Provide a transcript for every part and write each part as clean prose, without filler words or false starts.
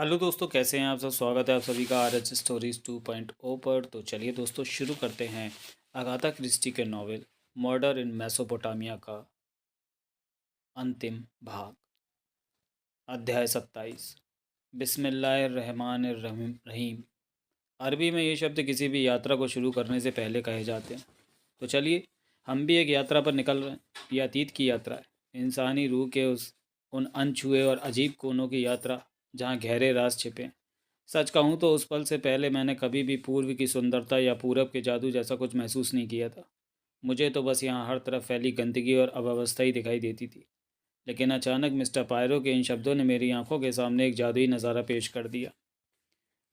Hello दोस्तों, कैसे हैं आप सब। स्वागत है आप सभी का आर एच स्टोरीज 2.0 पर। तो चलिए दोस्तों, शुरू करते हैं अगाथा क्रिस्टी के नॉवेल मर्डर इन मेसोपोटामिया का अंतिम भाग। अध्याय 27। बिस्मिल्लाहिर्रहमानिर्रहीम। अरबी में ये शब्द किसी भी यात्रा को शुरू करने से पहले कहे जाते हैं। तो चलिए, हम भी एक यात्रा पर निकल रहे हैं। ये अतीत की यात्रा है, इंसानी रूह के उन अनछुए और अजीब कोनों की यात्रा जहाँ गहरे राज छिपे हैं। सच कहूँ तो उस पल से पहले मैंने कभी भी पूर्व की सुंदरता या पूरब के जादू जैसा कुछ महसूस नहीं किया था। मुझे तो बस यहाँ हर तरफ फैली गंदगी और अव्यवस्था ही दिखाई देती थी। लेकिन अचानक मिस्टर पायरो के इन शब्दों ने मेरी आंखों के सामने एक जादुई नज़ारा पेश कर दिया।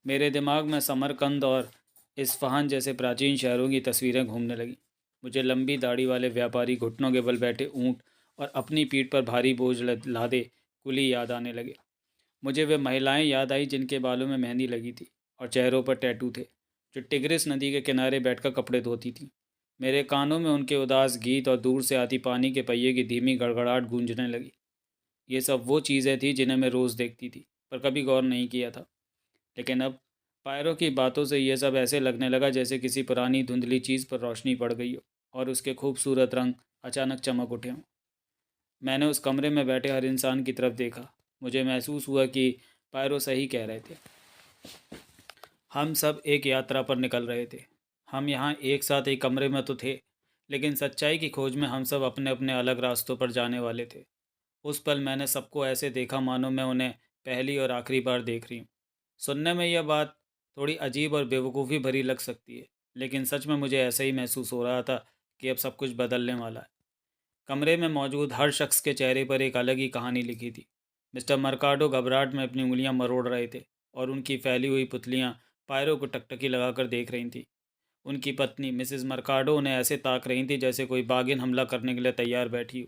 मेरे दिमाग में समरकंद और इस्फहान जैसे प्राचीन शहरों की तस्वीरें घूमने लगीं। मुझे लंबी दाढ़ी वाले व्यापारी, घुटनों के बल बैठे ऊँट और अपनी पीठ पर भारी बोझ लादे कुली याद आने लगे। मुझे वे महिलाएं याद आई जिनके बालों में मेहंदी लगी थी और चेहरों पर टैटू थे, जो टिग्रिस नदी के किनारे बैठकर कपड़े धोती थीं। मेरे कानों में उनके उदास गीत और दूर से आती पानी के पहिए की धीमी गड़गड़ाहट गूंजने लगी। ये सब वो चीज़ें थीं जिन्हें मैं रोज़ देखती थी, पर कभी गौर नहीं किया था। लेकिन अब पायरों की बातों से ये सब ऐसे लगने लगा जैसे किसी पुरानी धुंधली चीज़ पर रोशनी पड़ गई हो और उसके खूबसूरत रंग अचानक चमक उठे हों। मैंने उस कमरे में बैठे हर इंसान की तरफ देखा। मुझे महसूस हुआ कि पायरो सही कह रहे थे। हम सब एक यात्रा पर निकल रहे थे। हम यहाँ एक साथ एक कमरे में तो थे, लेकिन सच्चाई की खोज में हम सब अपने अपने अलग रास्तों पर जाने वाले थे। उस पल मैंने सबको ऐसे देखा मानो मैं उन्हें पहली और आखिरी बार देख रही हूँ। सुनने में यह बात थोड़ी अजीब और बेवकूफ़ी भरी लग सकती है, लेकिन सच में मुझे ऐसा ही महसूस हो रहा था कि अब सब कुछ बदलने वाला है। कमरे में मौजूद हर शख्स के चेहरे पर एक अलग ही कहानी लिखी थी। मिस्टर मर्काडो घबराहट में अपनी उंगलियां मरोड़ रहे थे और उनकी फैली हुई पुतलियां पायरों को टकटकी लगाकर देख रही थीं। उनकी पत्नी मिसेस मर्काडो उन्हें ऐसे ताक रही थी जैसे कोई बागिन हमला करने के लिए तैयार बैठी हो।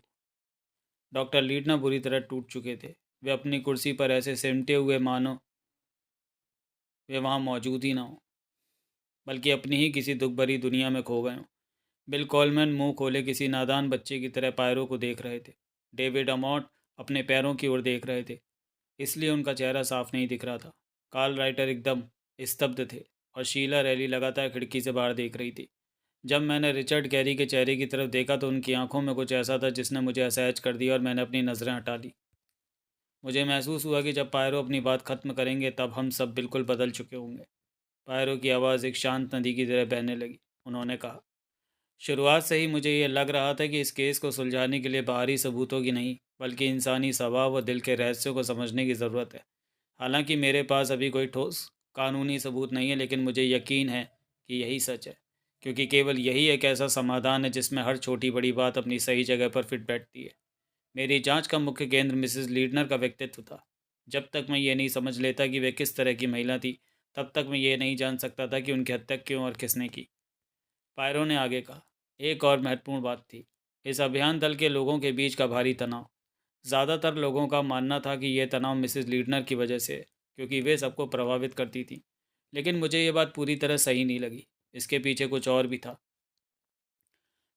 डॉक्टर लीडना बुरी तरह टूट चुके थे। वे अपनी कुर्सी पर ऐसे सिमटे हुए मानो वे वहाँ मौजूद ही ना हो, बल्कि अपनी ही किसी दुख भरी दुनिया में खो गए हों। बिल कॉलमैन मुंह खोले किसी नादान बच्चे की तरह पायरों को देख रहे थे। डेविड अमॉट अपने पैरों की ओर देख रहे थे, इसलिए उनका चेहरा साफ नहीं दिख रहा था। कार्ल राइटर एकदम स्तब्ध थे और शीला रैली लगातार खिड़की से बाहर देख रही थी। जब मैंने रिचर्ड कैरी के चेहरे की तरफ देखा तो उनकी आंखों में कुछ ऐसा था जिसने मुझे असहज कर दिया और मैंने अपनी नज़रें हटा ली। मुझे महसूस हुआ कि जब पायरो अपनी बात खत्म करेंगे तब हम सब बिल्कुल बदल चुके होंगे। पायरो की आवाज़ एक शांत नदी की तरह बहने लगी। उन्होंने कहा, शुरुआत से ही मुझे ये लग रहा था कि इस केस को सुलझाने के लिए बाहरी सबूतों की नहीं, बल्कि इंसानी स्वभाव व दिल के रहस्यों को समझने की ज़रूरत है। हालांकि मेरे पास अभी कोई ठोस कानूनी सबूत नहीं है, लेकिन मुझे यकीन है कि यही सच है, क्योंकि केवल यही एक ऐसा समाधान है जिसमें हर छोटी बड़ी बात अपनी सही जगह पर फिट बैठती है। मेरी जांच का मुख्य केंद्र मिसेस लीडनर का व्यक्तित्व था। जब तक मैं ये नहीं समझ लेता कि वे किस तरह की महिला थी, तब तक मैं ये नहीं जान सकता था कि उनकी हत्या क्यों और किसने की। पायरो ने आगे कहा, एक और महत्वपूर्ण बात थी, इस अभियान दल के लोगों के बीच का भारी तनाव। ज़्यादातर लोगों का मानना था कि यह तनाव मिसेस लीडनर की वजह से है, क्योंकि वे सबको प्रभावित करती थी। लेकिन मुझे ये बात पूरी तरह सही नहीं लगी। इसके पीछे कुछ और भी था।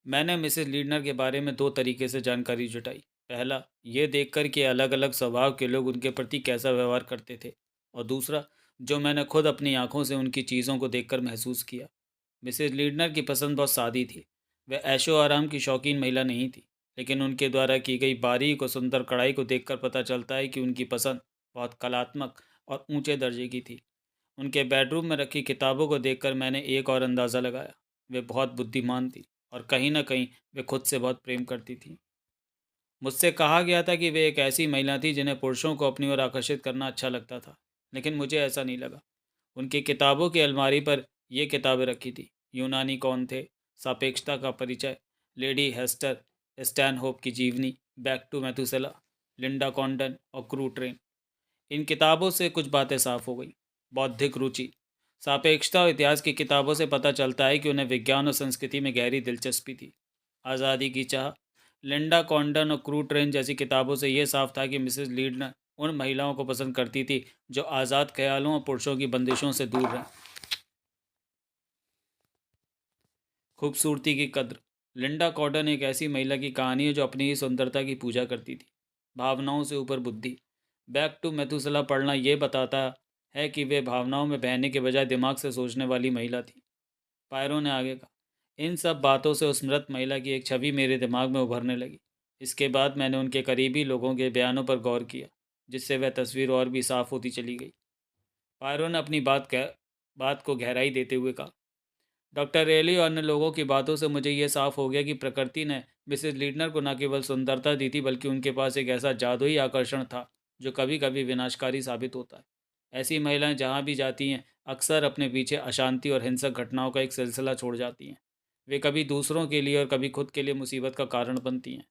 मैंने मिसेस लीडनर के बारे में दो तरीके से जानकारी जुटाई। पहला, ये देखकर कि अलग अलग स्वभाव के लोग उनके प्रति कैसा व्यवहार करते थे, और दूसरा, जो मैंने खुद अपनी आंखों से उनकी चीज़ों को देखकर महसूस किया। मिसेस लीडनर की पसंद बहुत सादी थी। वह ऐशो आराम की शौकीन महिला नहीं थी, लेकिन उनके द्वारा की गई बारीक और सुंदर कढ़ाई को देखकर पता चलता है कि उनकी पसंद बहुत कलात्मक और ऊंचे दर्जे की थी। उनके बेडरूम में रखी किताबों को देखकर मैंने एक और अंदाज़ा लगाया, वे बहुत बुद्धिमान थी और कहीं ना कहीं वे खुद से बहुत प्रेम करती थी। मुझसे कहा गया था कि वे एक ऐसी महिला थी जिन्हें पुरुषों को अपनी ओर आकर्षित करना अच्छा लगता था, लेकिन मुझे ऐसा नहीं लगा। उनकी किताबों की अलमारी पर ये किताबें रखी थी, यूनानी कौन थे, सापेक्षता का परिचय, लेडी हेस्टर स्टैनहोप की जीवनी, बैक टू मैथुसेला, लिंडा कॉन्डन और क्रू ट्रेन। इन किताबों से कुछ बातें साफ हो गई। बौद्धिक रुचि, सापेक्षता और इतिहास की किताबों से पता चलता है कि उन्हें विज्ञान और संस्कृति में गहरी दिलचस्पी थी। आज़ादी की चाह, लिंडा कॉन्डन और क्रू ट्रेन जैसी किताबों से यह साफ था कि मिसेस लीडनर उन महिलाओं को पसंद करती थी जो आज़ाद ख्यालों और पुरुषों की बंदिशों से दूर रहें। खूबसूरती की कद्र, लिंडा कॉर्डन एक ऐसी महिला की कहानी है जो अपनी ही सुंदरता की पूजा करती थी। भावनाओं से ऊपर बुद्धि, बैक टू मेथुसेला पढ़ना ये बताता है कि वे भावनाओं में बहने के बजाय दिमाग से सोचने वाली महिला थी। पायरो ने आगे कहा, इन सब बातों से उस मृत महिला की एक छवि मेरे दिमाग में उभरने लगी। इसके बाद मैंने उनके करीबी लोगों के बयानों पर गौर किया, जिससे वह तस्वीर और भी साफ होती चली गई। पायरो ने अपनी बात को गहराई देते हुए कहा, डॉक्टर रेली और अन्य लोगों की बातों से मुझे ये साफ हो गया कि प्रकृति ने मिसेस लीडनर को न केवल सुंदरता दी थी, बल्कि उनके पास एक ऐसा जादुई आकर्षण था जो कभी कभी विनाशकारी साबित होता है। ऐसी महिलाएं जहाँ भी जाती हैं, अक्सर अपने पीछे अशांति और हिंसक घटनाओं का एक सिलसिला छोड़ जाती हैं। वे कभी दूसरों के लिए और कभी खुद के लिए मुसीबत का कारण बनती हैं।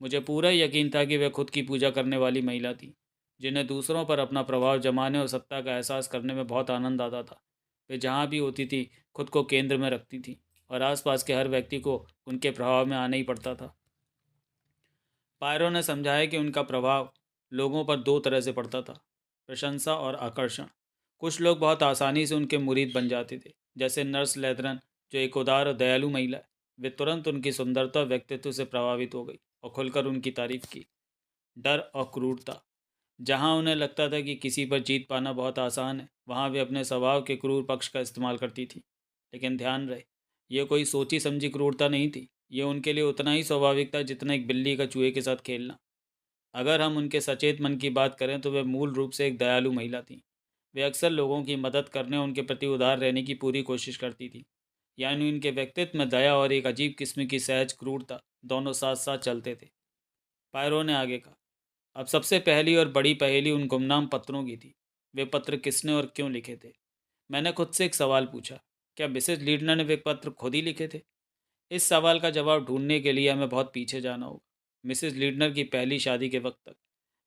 मुझे पूरा यकीन था कि वह खुद की पूजा करने वाली महिला थी, जिन्हें दूसरों पर अपना प्रभाव जमाने और सत्ता का एहसास करने में बहुत आनंद आता था। वे जहाँ भी होती थी, खुद को केंद्र में रखती थी और आसपास के हर व्यक्ति को उनके प्रभाव में आना ही पड़ता था। पायरो ने समझाया कि उनका प्रभाव लोगों पर दो तरह से पड़ता था, प्रशंसा और आकर्षण। कुछ लोग बहुत आसानी से उनके मुरीद बन जाते थे, जैसे नर्स लेथरन, जो एक उदार और दयालु महिला है। वे तुरंत उनकी सुंदरता और व्यक्तित्व से प्रभावित हो गई और खुलकर उनकी तारीफ की। डर और क्रूरता, जहाँ उन्हें लगता था कि किसी पर जीत पाना बहुत आसान है, वहाँ वे अपने स्वभाव के क्रूर पक्ष का इस्तेमाल करती थी। लेकिन ध्यान रहे, यह कोई सोची समझी क्रूरता नहीं थी। ये उनके लिए उतना ही स्वाभाविक था जितना एक बिल्ली का चूहे के साथ खेलना। अगर हम उनके सचेत मन की बात करें तो वे मूल रूप से एक दयालु महिला थीं। वे अक्सर लोगों की मदद करने और उनके प्रति उदार रहने की पूरी कोशिश करती थी। यानी उनके व्यक्तित्व में दया और एक अजीब किस्म की सहज क्रूरता दोनों साथ साथ चलते थे। पायरो ने आगे कहा, अब सबसे पहली और बड़ी पहेली उन गुमनाम पत्रों की थी। वे पत्र किसने और क्यों लिखे थे? मैंने खुद से एक सवाल पूछा, क्या मिसेज लीडनर ने वे पत्र खुद ही लिखे थे? इस सवाल का जवाब ढूंढने के लिए हमें बहुत पीछे जाना होगा, मिसेज लीडनर की पहली शादी के वक्त तक।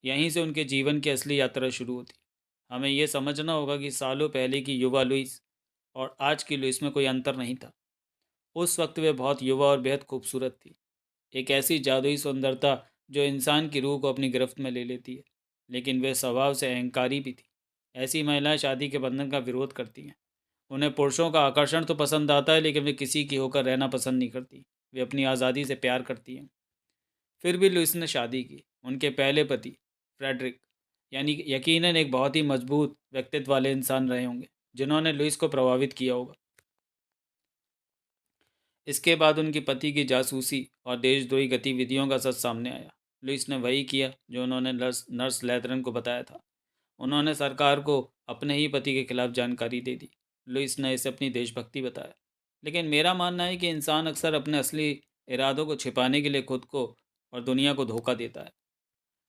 यहीं से उनके जीवन की असली यात्रा शुरू होती है। हमें यह समझना होगा कि सालों पहले की युवा लुइस और आज की लुइस में कोई अंतर नहीं था। उस वक्त वे बहुत युवा और बेहद खूबसूरत थी, एक ऐसी जादुई सुंदरता जो इंसान की रूह को अपनी गिरफ्त में ले लेती है। लेकिन वे स्वभाव से अहंकारी भी थी। ऐसी महिलाएं शादी के बंधन का विरोध करती हैं। उन्हें पुरुषों का आकर्षण तो पसंद आता है, लेकिन वे किसी की होकर रहना पसंद नहीं करती। वे अपनी आज़ादी से प्यार करती हैं। फिर भी लुइस ने शादी की। उनके पहले पति फ्रेडरिक, यानी यकीनन एक बहुत ही मजबूत व्यक्तित्व वाले इंसान रहे होंगे, जिन्होंने लुइस को प्रभावित किया होगा। इसके बाद उनके पति की जासूसी और देशद्रोही गतिविधियों का सच सामने आया। लुइस ने वही किया जो उन्होंने नर्स लेथरन को बताया था। उन्होंने सरकार को अपने ही पति के खिलाफ जानकारी दे दी। लुइस ने इसे अपनी देशभक्ति बताया। लेकिन मेरा मानना है कि इंसान अक्सर अपने असली इरादों को छिपाने के लिए खुद को और दुनिया को धोखा देता है।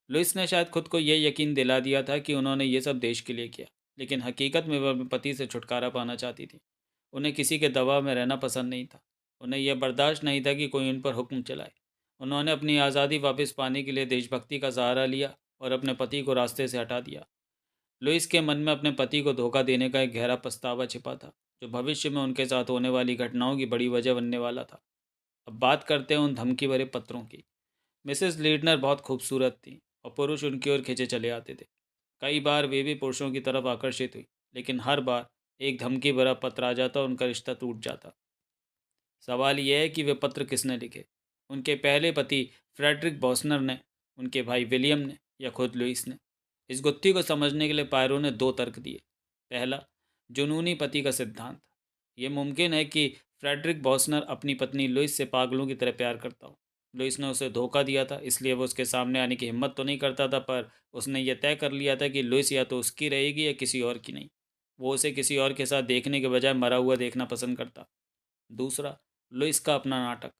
लुइस ने शायद खुद को यह यकीन दिला दिया था कि उन्होंने ये सब देश के लिए किया, लेकिन हकीकत में वह अपने पति से छुटकारा पाना चाहती थी। उन्हें किसी के दबाव में रहना पसंद नहीं था। उन्हें यह बर्दाश्त नहीं था कि कोई उन पर हुक्म चलाए। उन्होंने अपनी आज़ादी वापस पाने के लिए देशभक्ति का सहारा लिया और अपने पति को रास्ते से हटा दिया। लुइस के मन में अपने पति को धोखा देने का एक गहरा पछतावा छिपा था, जो भविष्य में उनके साथ होने वाली घटनाओं की बड़ी वजह बनने वाला था। अब बात करते हैं उन धमकी भरे पत्रों की। मिसेस लीडनर बहुत खूबसूरत थी और पुरुष उनकी ओर खिंचे चले आते थे। कई बार वे भी पुरुषों की तरफ आकर्षित हुई, लेकिन हर बार एक धमकी भरा पत्र आ जाता और उनका रिश्ता टूट जाता। सवाल यह है कि वे पत्र किसने लिखे? उनके पहले पति फ्रेडरिक बॉसनर ने, उनके भाई विलियम ने, या खुद लुइस ने? इस गुत्थी को समझने के लिए पायरो ने दो तर्क दिए। पहला, जुनूनी पति का सिद्धांत। ये मुमकिन है कि फ्रेडरिक बॉसनर अपनी पत्नी लुइस से पागलों की तरह प्यार करता हो। लुइस ने उसे धोखा दिया था, इसलिए वो उसके सामने आने की हिम्मत तो नहीं करता था, पर उसने यह तय कर लिया था कि लुइस या तो उसकी रहेगी या किसी और की नहीं। वो उसे किसी और के साथ देखने के बजाय मरा हुआ देखना पसंद करता। दूसरा, लुइस का अपना नाटक।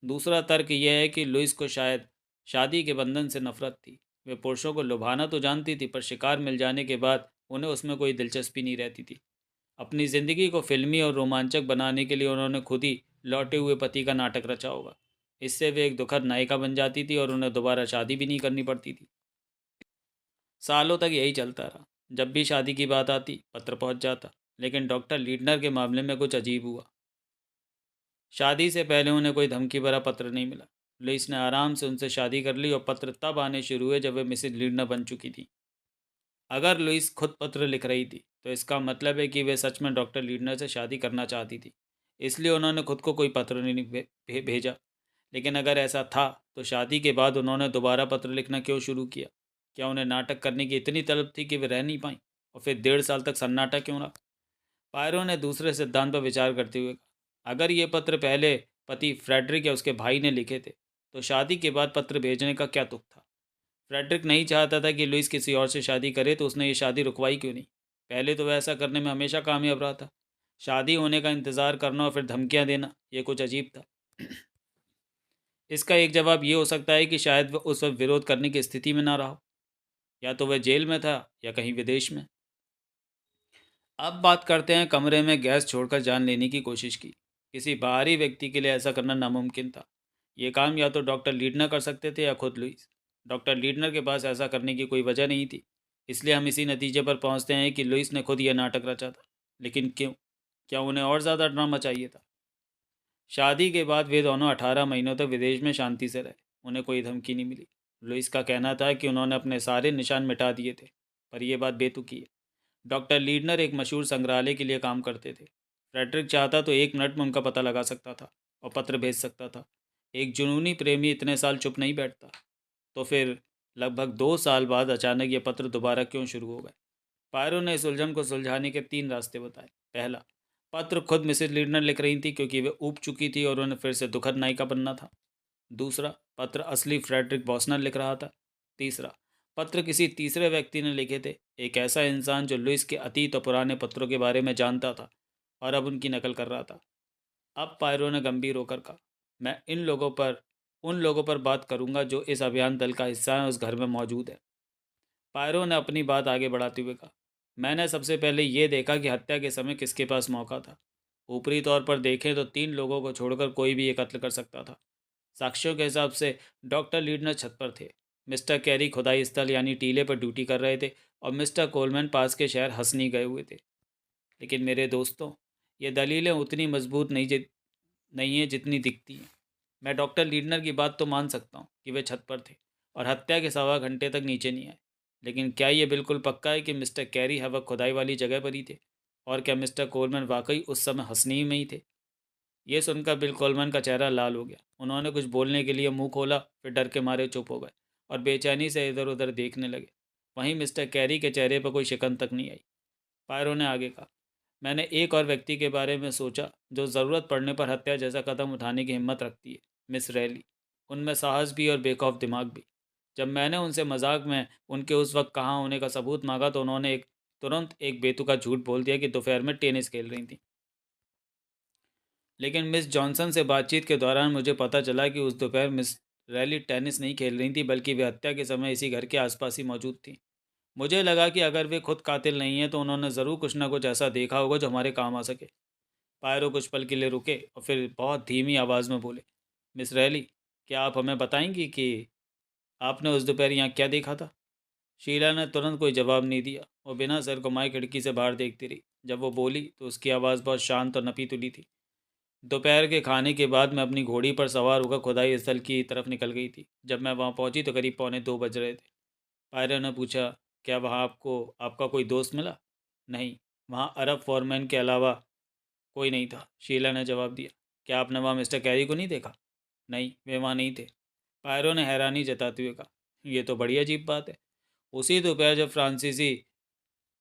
दूसरा तर्क यह है कि लुइस को शायद शादी के बंधन से नफरत थी। वे पुरुषों को लुभाना तो जानती थी, पर शिकार मिल जाने के बाद उन्हें उसमें कोई दिलचस्पी नहीं रहती थी। अपनी ज़िंदगी को फिल्मी और रोमांचक बनाने के लिए उन्होंने खुद ही लौटे हुए पति का नाटक रचा होगा। इससे वे एक दुखद नायिका बन जाती थी और उन्हें दोबारा शादी भी नहीं करनी पड़ती थी। सालों तक यही चलता रहा। जब भी शादी की बात आती, पत्र पहुंच जाता। लेकिन डॉक्टर लीडनर के मामले में कुछ अजीब हुआ। शादी से पहले उन्हें कोई धमकी भरा पत्र नहीं मिला। लुइस ने आराम से उनसे शादी कर ली और पत्र तब आने शुरू हुए जब वे मिसेज लीडनर बन चुकी थी। अगर लुइस खुद पत्र लिख रही थी, तो इसका मतलब है कि वे सच में डॉक्टर लीडनर से शादी करना चाहती थी। इसलिए उन्होंने खुद को कोई पत्र नहीं भेजा। लेकिन अगर ऐसा था, तो शादी के बाद उन्होंने दोबारा पत्र लिखना क्यों शुरू किया? क्या उन्हें नाटक करने की इतनी तलब थी कि वे रह नहीं पाई? और फिर 1.5 साल तक सन्नाटा क्यों रहा? पायरो ने दूसरे सिद्धांत पर विचार करते हुए कहा, अगर ये पत्र पहले पति फ्रेडरिक या उसके भाई ने लिखे थे, तो शादी के बाद पत्र भेजने का क्या तुक था? फ्रेडरिक नहीं चाहता था कि लुइस किसी और से शादी करे, तो उसने ये शादी रुकवाई क्यों नहीं? पहले तो वह ऐसा करने में हमेशा कामयाब रहा था। शादी होने का इंतज़ार करना और फिर धमकियां देना, ये कुछ अजीब था। इसका एक जवाब ये हो सकता है कि शायद वह उस वक्त विरोध करने की स्थिति में ना रहा हो। या तो वह जेल में था या कहीं विदेश में। अब बात करते हैं कमरे में गैस छोड़कर जान लेने की कोशिश की। किसी बाहरी व्यक्ति के लिए ऐसा करना नामुमकिन था। ये काम या तो डॉक्टर लीडनर कर सकते थे या खुद लुइस। डॉक्टर लीडनर के पास ऐसा करने की कोई वजह नहीं थी। इसलिए हम इसी नतीजे पर पहुंचते हैं कि लुइस ने खुद यह नाटक रचा था। लेकिन क्यों? क्या उन्हें और ज़्यादा ड्रामा चाहिए था? शादी के बाद वे दोनों 18 महीनों तक विदेश में शांति से रहे। उन्हें कोई धमकी नहीं मिली। लुइस का कहना था कि उन्होंने अपने सारे निशान मिटा दिए थे। पर यह बात बेतुकी है। डॉक्टर लीडनर एक मशहूर संग्रहालय के लिए काम करते थे। फ्रेडरिक चाहता तो 1 मिनट में उनका पता लगा सकता था और पत्र भेज सकता था। एक जुनूनी प्रेमी इतने साल चुप नहीं बैठता। तो फिर लगभग 2 साल बाद अचानक ये पत्र दोबारा क्यों शुरू हो गए? पायरो ने इस उलझन को सुलझाने के 3 रास्ते बताए। पहला, पत्र खुद मिसेज लीडनर लिख रही थी क्योंकि वे ऊब चुकी थी और उन्हें फिर से दुखद नायिका बनना था। दूसरा, पत्र असली फ्रेडरिक बॉसनर लिख रहा था। तीसरा, पत्र किसी तीसरे व्यक्ति ने लिखे थे, एक ऐसा इंसान जो लुइस के अतीत और पुराने पत्रों के बारे में जानता था और अब उनकी नकल कर रहा था। अब पायरो ने गंभीर होकर कहा, मैं उन लोगों पर बात करूंगा जो इस अभियान दल का हिस्सा है, उस घर में मौजूद है। पायरो ने अपनी बात आगे बढ़ाते हुए कहा, मैंने सबसे पहले ये देखा कि हत्या के समय किसके पास मौका था। ऊपरी तौर पर देखें तो 3 लोगों को छोड़कर कोई भी ये कत्ल कर सकता था। साक्ष्यों के हिसाब से डॉक्टर लीडनर छत पर थे। मिस्टर कैरी खुदाई स्थल यानी टीले पर ड्यूटी कर रहे थे और मिस्टर कोलमैन पास के शहर हंसनी गए हुए थे। लेकिन मेरे दोस्तों, ये दलीलें उतनी मजबूत नहीं है जितनी दिखती हैं। मैं डॉक्टर लीडनर की बात तो मान सकता हूँ कि वे छत पर थे और हत्या के 1.25 घंटे तक नीचे नहीं आए। लेकिन क्या ये बिल्कुल पक्का है कि मिस्टर कैरी हवक खुदाई वाली जगह पर ही थे? और क्या मिस्टर कोलमैन वाकई उस समय हंसनी में ही थे? ये सुनकर बिल कोलमैन का चेहरा लाल हो गया। उन्होंने कुछ बोलने के लिए मुंह खोला, फिर डर के मारे चुप हो गए और बेचैनी से इधर उधर देखने लगे। वहीं मिस्टर कैरी के चेहरे पर कोई शिकन तक नहीं आई। पायरो ने आगे कहा, मैंने एक और व्यक्ति के बारे में सोचा जो ज़रूरत पड़ने पर हत्या जैसा कदम उठाने की हिम्मत रखती है, मिस रैली। उनमें साहस भी और बेखौफ दिमाग भी। जब मैंने उनसे मजाक में उनके उस वक्त कहाँ होने का सबूत मांगा तो उन्होंने तुरंत एक बेतुका झूठ बोल दिया कि दोपहर में टेनिस खेल रही थी। लेकिन मिस जॉनसन से बातचीत के दौरान मुझे पता चला कि उस दोपहर मिस रैली टेनिस नहीं खेल रही थी, बल्कि वे हत्या के समय इसी घर के आसपास ही मौजूद थी। मुझे लगा कि अगर वे खुद कातिल नहीं हैं तो उन्होंने ज़रूर कुछ ना कुछ ऐसा देखा होगा जो हमारे काम आ सके। पायरो कुछ पल के लिए रुके और फिर बहुत धीमी आवाज़ में बोले, मिस रैली, क्या आप हमें बताएंगी कि आपने उस दोपहर यहाँ क्या देखा था? शीला ने तुरंत कोई जवाब नहीं दिया और बिना सर घुमाए खिड़की से बाहर देखती रही। जब वो बोली तो उसकी आवाज़ बहुत शांत और नपी तुली थी। दोपहर के खाने के बाद मैं अपनी घोड़ी पर सवार होकर खुदाई स्थल की तरफ निकल गई थी। जब मैं वहाँ पहुँची तो करीब 1:45 बज रहे थे। पायरा ने पूछा, क्या वहाँ आपको आपका कोई दोस्त मिला? नहीं, वहाँ अरब फॉरमैन के अलावा कोई नहीं था, शीला ने जवाब दिया। क्या आपने वहाँ मिस्टर कैरी को नहीं देखा? नहीं, वे वहाँ नहीं थे। पायरो ने हैरानी जताते हुए कहा, ये तो बड़ी अजीब बात है। उसी दोपहर जब फ्रांसीसी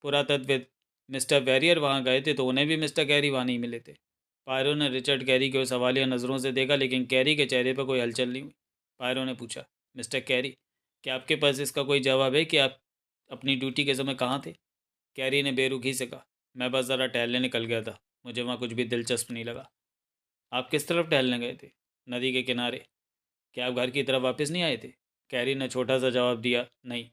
पुरातत्वविद मिस्टर वेरियर वहाँ गए थे तो उन्हें भी मिस्टर कैरी वहाँ नहीं मिले थे। पायरो ने रिचर्ड कैरी को सवालिया नज़रों से देखा, लेकिन कैरी के चेहरे पर कोई हलचल नहीं हुई। पायरो ने पूछा, मिस्टर कैरी, क्या आपके पास इसका कोई जवाब है कि आप अपनी ड्यूटी के समय कहाँ थे? कैरी ने बेरुखी से कहा, मैं बस ज़रा टहलने निकल गया था, मुझे वहाँ कुछ भी दिलचस्प नहीं लगा। आप किस तरफ टहलने गए थे? नदी के किनारे। क्या आप घर की तरफ वापस नहीं आए थे? कैरी ने छोटा सा जवाब दिया, नहीं।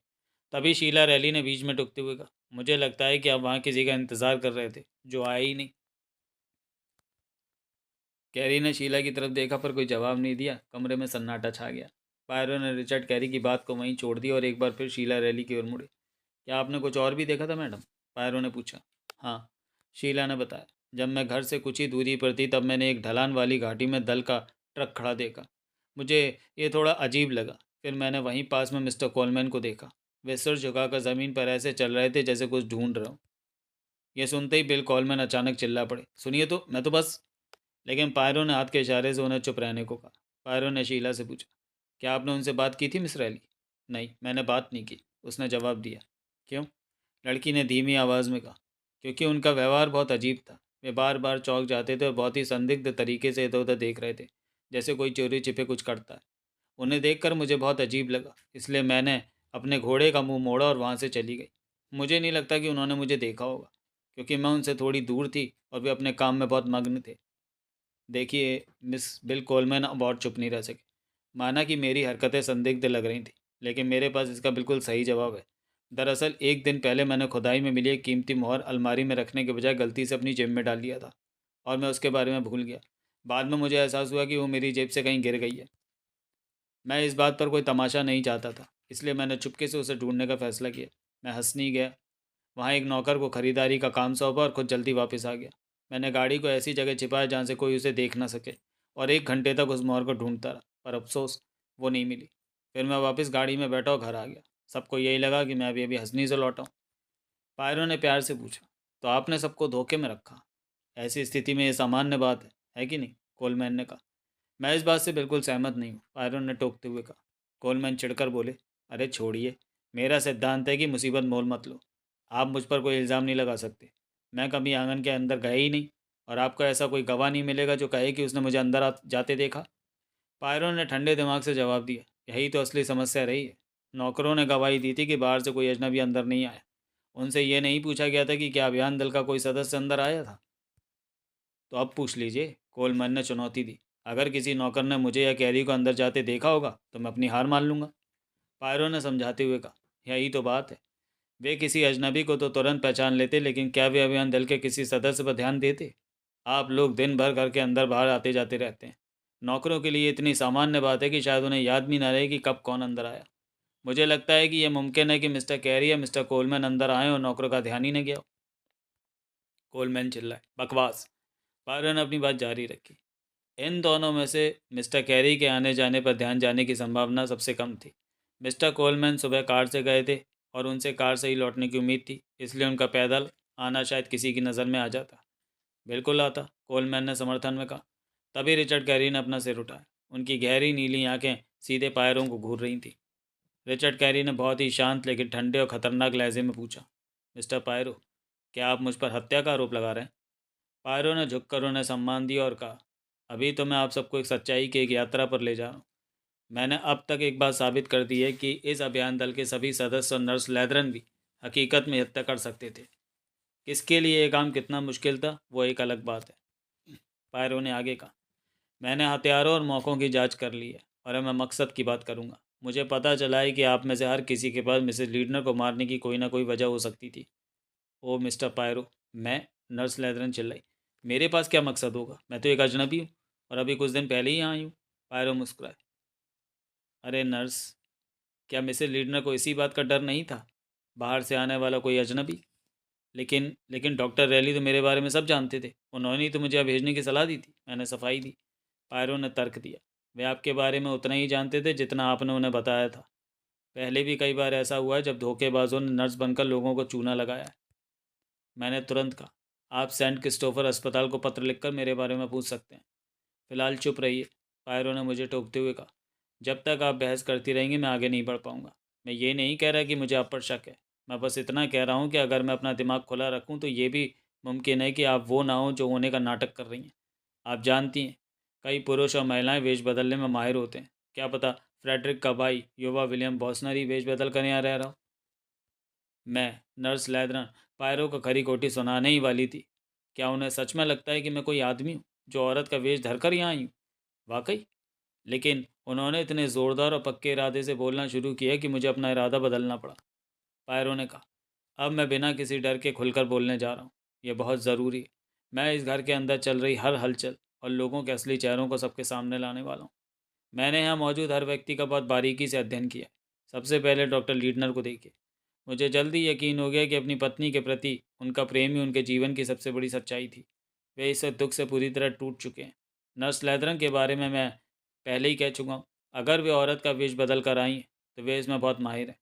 तभी शीला रैली ने बीच में टुकते हुए कहा, मुझे लगता है कि आप वहाँ किसी का इंतज़ार कर रहे थे जो आया ही नहीं। कैरी ने शीला की तरफ देखा पर कोई जवाब नहीं दिया। कमरे में सन्नाटा छा गया। पायरो ने रिचर्ड कैरी की बात को वहीं छोड़ दी और एक बार फिर शीला रैली की ओर मुड़े। क्या आपने कुछ और भी देखा था मैडम? पायरो ने पूछा। हाँ, शीला ने बताया, जब मैं घर से कुछ ही दूरी पर थी तब मैंने एक ढलान वाली घाटी में दल का ट्रक खड़ा देखा। मुझे ये थोड़ा अजीब लगा। फिर मैंने वहीं पास में मिस्टर कोलमैन को देखा। वे सिर झुकाकर ज़मीन पर ऐसे चल रहे थे जैसे कुछ ढूंढ रहे हो। ये सुनते ही बिल कॉलमैन अचानक चिल्ला पड़े, सुनिए तो, मैं तो बस। लेकिन पायरो ने हाथ के इशारे से उन्हें चुप रहने को कहा। पायरो ने शीला से पूछा, क्या आपने उनसे बात की थी मिस रैली? नहीं, मैंने बात नहीं की। उसने जवाब दिया। क्यों? लड़की ने धीमी आवाज़ में कहा। क्योंकि उनका व्यवहार बहुत अजीब था। वे बार बार चौंक जाते थे और बहुत ही संदिग्ध तरीके से इधर उधर देख रहे थे, जैसे कोई चोरी छिपे कुछ करता है। उन्हें देखकर मुझे बहुत अजीब लगा, इसलिए मैंने अपने घोड़े का मुंह मोड़ा और वहाँ से चली गई। मुझे नहीं लगता कि उन्होंने मुझे देखा होगा, क्योंकि मैं उनसे थोड़ी दूर थी और वे अपने काम में बहुत मग्न थे। देखिए मिस बिल कोलमैन अब और चुप नहीं रह सके। माना कि मेरी हरकतें संदिग्ध लग रही थी, लेकिन मेरे पास इसका बिल्कुल सही जवाब है। दरअसल एक दिन पहले मैंने खुदाई में मिली एक कीमती मोहर अलमारी में रखने के बजाय गलती से अपनी जेब में डाल लिया था, और मैं उसके बारे में भूल गया। बाद में मुझे एहसास हुआ कि वो मेरी जेब से कहीं गिर गई है। मैं इस बात पर कोई तमाशा नहीं चाहता था, इसलिए मैंने चुपके से उसे ढूंढने का फैसला किया। मैं हंसनी गया, वहाँ एक नौकर को खरीदारी का काम सौंपा और खुद जल्दी वापस आ गया। मैंने गाड़ी को ऐसी जगह छिपाया जहाँ से कोई उसे देख ना सके, और 1 घंटे तक उस मोहर को ढूंढता रहा, पर अफसोस वो नहीं मिली। फिर मैं वापस गाड़ी में बैठा और घर आ गया। सबको यही लगा कि मैं अभी अभी हंसनी से लौटा हूँ। पायरों ने प्यार से पूछा, तो आपने सबको धोखे में रखा? ऐसी स्थिति में ये सामान्य बात है कि नहीं? कोलमैन ने कहा। मैं इस बात से बिल्कुल सहमत नहीं हूँ, पायरों ने टोकते हुए कहा। कोलमैन चिढ़कर बोले, अरे छोड़िए, मेरा सिद्धांत है कि मुसीबत मोल मत लो। आप मुझ पर कोई इल्ज़ाम नहीं लगा सकते। मैं कभी आंगन के अंदर गया ही नहीं, और आपको ऐसा कोई गवाह नहीं मिलेगा जो कहे कि उसने मुझे अंदर जाते देखा। पायरों ने ठंडे दिमाग से जवाब दिया, यही तो असली समस्या रही है। नौकरों ने गवाही दी थी कि बाहर से कोई अजनबी अंदर नहीं आया। उनसे ये नहीं पूछा गया था कि क्या अभियान दल का कोई सदस्य अंदर आया था। तो अब पूछ लीजिए, कोलमैन ने चुनौती दी। अगर किसी नौकर ने मुझे या कैरी को अंदर जाते देखा होगा तो मैं अपनी हार मान लूंगा। पायरों ने समझाते हुए कहा, यही तो बात है। वे किसी अजनबी को तो तुरंत पहचान लेते, लेकिन क्या वे अभियान दल के किसी सदस्य पर ध्यान देते? आप लोग दिन भर घर के अंदर बाहर आते जाते रहते हैं। नौकरों के लिए इतनी सामान्य बात है कि शायद उन्हें याद भी ना रहे कि कब कौन अंदर आया। मुझे लगता है कि यह मुमकिन है कि मिस्टर कैरी या मिस्टर कोलमैन अंदर आए और नौकरों का ध्यान ही नहीं गया हो। कोलमैन चिल्लाए, बकवास। पायरों ने अपनी बात जारी रखी। इन दोनों में से मिस्टर कैरी के आने जाने पर ध्यान जाने की संभावना सबसे कम थी। मिस्टर कोलमैन सुबह कार से गए थे, और उनसे कार से ही लौटने की उम्मीद थी, इसलिए उनका पैदल आना शायद किसी की नज़र में आ जाता। बिल्कुल आता, कोलमैन ने समर्थन में कहा। तभी रिचर्ड कैरी ने अपना सिर उठाया। उनकी गहरी नीली आंखें सीधे पायरों को घूर रही थीं। रिचर्ड कैरी ने बहुत ही शांत लेकिन ठंडे और खतरनाक लहजे में पूछा, मिस्टर पायरो, क्या आप मुझ पर हत्या का आरोप लगा रहे हैं? पायरों ने झुककर उन्हें सम्मान दिया और कहा, अभी तो मैं आप सबको एक सच्चाई की एक यात्रा पर ले जा रहा हूँ। मैंने अब तक एक बात साबित कर दी है कि इस अभियान दल के सभी सदस्य और नर्स लैद्रन भी हकीकत में हत्या कर सकते थे। किसके लिए ये काम कितना मुश्किल था वो एक अलग बात है। पायरों ने आगे कहा, मैंने हथियारों और मौक़ों की जांच कर ली है, और अब मैं मकसद की बात करूंगा। मुझे पता चला है कि आप में से हर किसी के पास मिसेस लीडनर को मारने की कोई ना कोई वजह हो सकती थी। ओ मिस्टर पायरो, मैं? नर्स लैद्रन चिल्लाई। मेरे पास क्या मकसद होगा? मैं तो एक अजनबी हूँ, और अभी कुछ दिन पहले ही यहाँ आई हूँ। पायरो मुस्कुराए। अरे नर्स, क्या मिसेस लीडनर को इसी बात का डर नहीं था, बाहर से आने वाला कोई अजनबी? लेकिन लेकिन डॉक्टर रैली तो मेरे बारे में सब जानते थे, उन्होंने ही तो मुझे यहाँ भेजने की सलाह दी थी। मैंने सफाई दी। पायरो ने तर्क दिया, वे आपके बारे में उतना ही जानते थे जितना आपने उन्हें बताया था। पहले भी कई बार ऐसा हुआ है जब धोखेबाजों ने नर्स बनकर लोगों को चूना लगाया है। मैंने तुरंत कहा, आप सेंट क्रिस्टोफर अस्पताल को पत्र लिखकर मेरे बारे में पूछ सकते हैं। फिलहाल चुप रहिए, पायरो ने मुझे टोकते हुए कहा। जब तक आप बहस करती रहेंगी मैं आगे नहीं बढ़ पाऊंगा। मैं ये नहीं कह रहा कि मुझे आप पर शक है। मैं बस इतना कह रहा हूँ कि अगर मैं अपना दिमाग खुला रखूँ तो ये भी मुमकिन है कि आप वो ना हो जो होने का नाटक कर रही हैं। आप जानती हैं, कई पुरुष और महिलाएं वेश बदलने में माहिर होते हैं। क्या पता फ्रेडरिक का भाई युवा विलियम बॉसनर ही वेश बदल कर यहाँ रह रहा हो। मैं, नर्स लैद्रन, पायरों को खरी खोटी सुनाने ही वाली थी। क्या उन्हें सच में लगता है कि मैं कोई आदमी हूँ जो औरत का वेश धरकर यहाँ आई हूँ? वाकई? लेकिन उन्होंने इतने ज़ोरदार और पक्के इरादे से बोलना शुरू किया कि मुझे अपना इरादा बदलना पड़ा। पायरों ने कहा, अब मैं बिना किसी डर के खुलकर बोलने जा रहा हूँ। यह बहुत ज़रूरी है। मैं इस घर के अंदर चल रही हर हलचल और लोगों के असली चेहरों को सबके सामने लाने वाला हूँ। मैंने यहाँ मौजूद हर व्यक्ति का बहुत बारीकी से अध्ययन किया। सबसे पहले डॉक्टर लीडनर को देखिए। मुझे जल्दी यकीन हो गया कि अपनी पत्नी के प्रति उनका प्रेम ही उनके जीवन की सबसे बड़ी सच्चाई थी। वे इस दुख से पूरी तरह टूट चुके हैं। नर्स लैद्रन के बारे में मैं पहले ही कह चुका हूँ। अगर वे औरत का वेश बदल कर आई हैं तो वे इसमें बहुत माहिर हैं।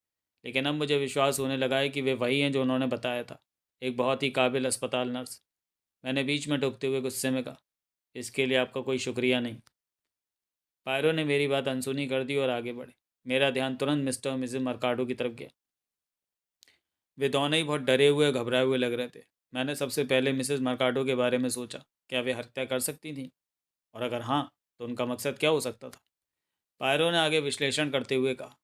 लेकिन अब मुझे विश्वास होने लगा है कि वे वही हैं जो उन्होंने बताया था, एक बहुत ही काबिल अस्पताल नर्स। मैंने बीच में टोकते हुए गुस्से में कहा, इसके लिए आपका कोई शुक्रिया नहीं। पायरो ने मेरी बात अनसुनी कर दी और आगे बढ़े। मेरा ध्यान तुरंत मिस्टर और मिसेस मर्काडो की तरफ गया। वे दोनों ही बहुत डरे हुए घबराए हुए लग रहे थे। मैंने सबसे पहले मिसेस मर्काडो के बारे में सोचा। क्या वे हत्या कर सकती थीं? और अगर हाँ, तो उनका मकसद क्या हो सकता था? पायरो ने आगे विश्लेषण करते हुए कहा।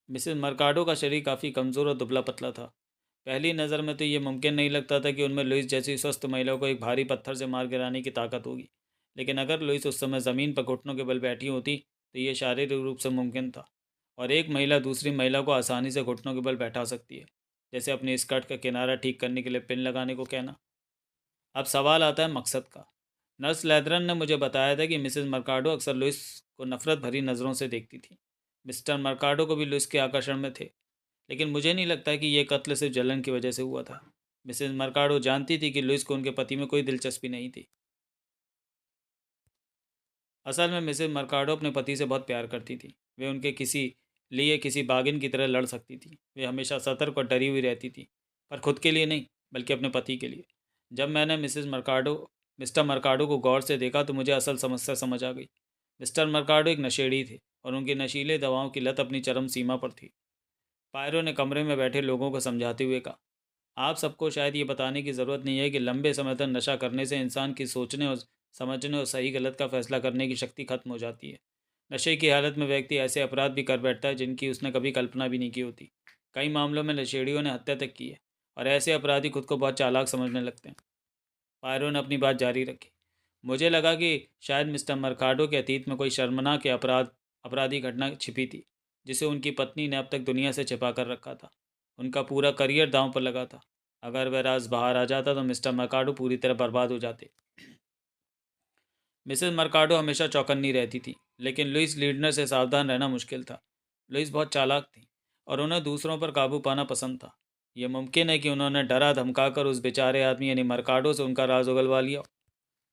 मिसेस मर्काडो का शरीर काफ़ी कमज़ोर और दुबला पतला था। पहली नज़र में तो ये मुमकिन नहीं लगता था कि उनमें लुइस जैसी स्वस्थ महिला को एक भारी पत्थर से मार गिराने की ताकत होगी। लेकिन अगर लुइस उस समय ज़मीन पर घुटनों के बल बैठी होती तो ये शारीरिक रूप से मुमकिन था। और एक महिला दूसरी महिला को आसानी से घुटनों के बल बैठा सकती है, जैसे अपनी स्कर्ट का किनारा ठीक करने के लिए पिन लगाने को कहना। अब सवाल आता है मकसद का। नर्स लैथरन ने मुझे बताया था कि मिसेस मर्काडो अक्सर लुइस को नफरत भरी नज़रों से देखती थी। मिस्टर मर्काडो को भी लुइस के आकर्षण में थे, लेकिन मुझे नहीं लगता कि यह कत्ल सिर्फ जलन की वजह से हुआ था। मिसेस मर्काडो जानती थी कि लुइस को उनके पति में कोई दिलचस्पी नहीं थी। असल में मिसेस मर्काडो अपने पति से बहुत प्यार करती थी। वे उनके किसी बागिन की तरह लड़ सकती थी। वे हमेशा सतर्क और डरी हुई रहती थी, पर खुद के लिए नहीं, बल्कि अपने पति के लिए। जब मैंने मिस्टर मर्काडो को गौर से देखा तो मुझे असल समस्या समझ आ गई। मिस्टर मर्काडो एक नशेड़ी थे और उनकी नशीले दवाओं की लत अपनी चरम सीमा पर थी। पायरो ने कमरे में बैठे लोगों को समझाते हुए कहा, आप सबको शायद ये बताने की ज़रूरत नहीं है कि लंबे समय तक नशा करने से इंसान की सोचने और समझने और सही गलत का फैसला करने की शक्ति खत्म हो जाती है। नशे की हालत में व्यक्ति ऐसे अपराध भी कर बैठता है जिनकी उसने कभी कल्पना भी नहीं की होती। कई मामलों में नशेड़ियों ने हत्या तक की है, और ऐसे अपराधी खुद को बहुत चालाक समझने लगते हैं। पायरो ने अपनी बात जारी रखी। मुझे लगा कि शायद मिस्टर मर्काडो के अतीत में कोई शर्मनाक या अपराधी घटना छिपी थी, जिसे उनकी पत्नी ने अब तक दुनिया से छिपा कर रखा था। उनका पूरा करियर दांव पर लगा था। अगर वह राज बाहर आ जाता तो मिस्टर मर्काडो पूरी तरह बर्बाद हो जाते। मिसेस मर्काडो हमेशा चौकन्नी रहती थी, लेकिन लुइस लीडनर से सावधान रहना मुश्किल था। लुइस बहुत चालाक थी और उन्हें दूसरों पर काबू पाना पसंद था। यह मुमकिन है कि उन्होंने डरा धमकाकर उस बेचारे आदमी यानी मर्काडो से उनका राज उगलवा लिया।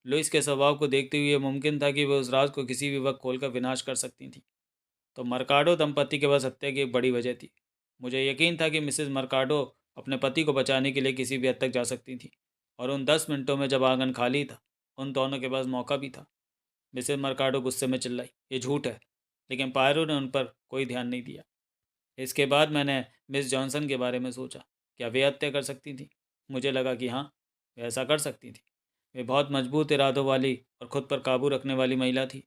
लुइस के स्वभाव को देखते हुए यह मुमकिन था कि वह उस राज को किसी भी वक्त खोलकर विनाश कर सकती थी। तो मर्काडो दंपति के पास हत्या की एक बड़ी वजह थी। मुझे यकीन था कि मिसेस मर्काडो अपने पति को बचाने के लिए किसी भी हद तक जा सकती थी, और उन 10 मिनटों में जब आंगन खाली था, उन दोनों के पास मौका भी था। मिसेस मर्काडो गुस्से में चिल्लाई, ये झूठ है। लेकिन पायरो ने उन पर कोई ध्यान नहीं दिया। इसके बाद मैंने मिस जॉनसन के बारे में सोचा। क्या वे हत्या कर सकती थी? मुझे लगा कि हाँ, वे ऐसा कर सकती थी। वे बहुत मजबूत इरादों वाली और खुद पर काबू रखने वाली महिला थी।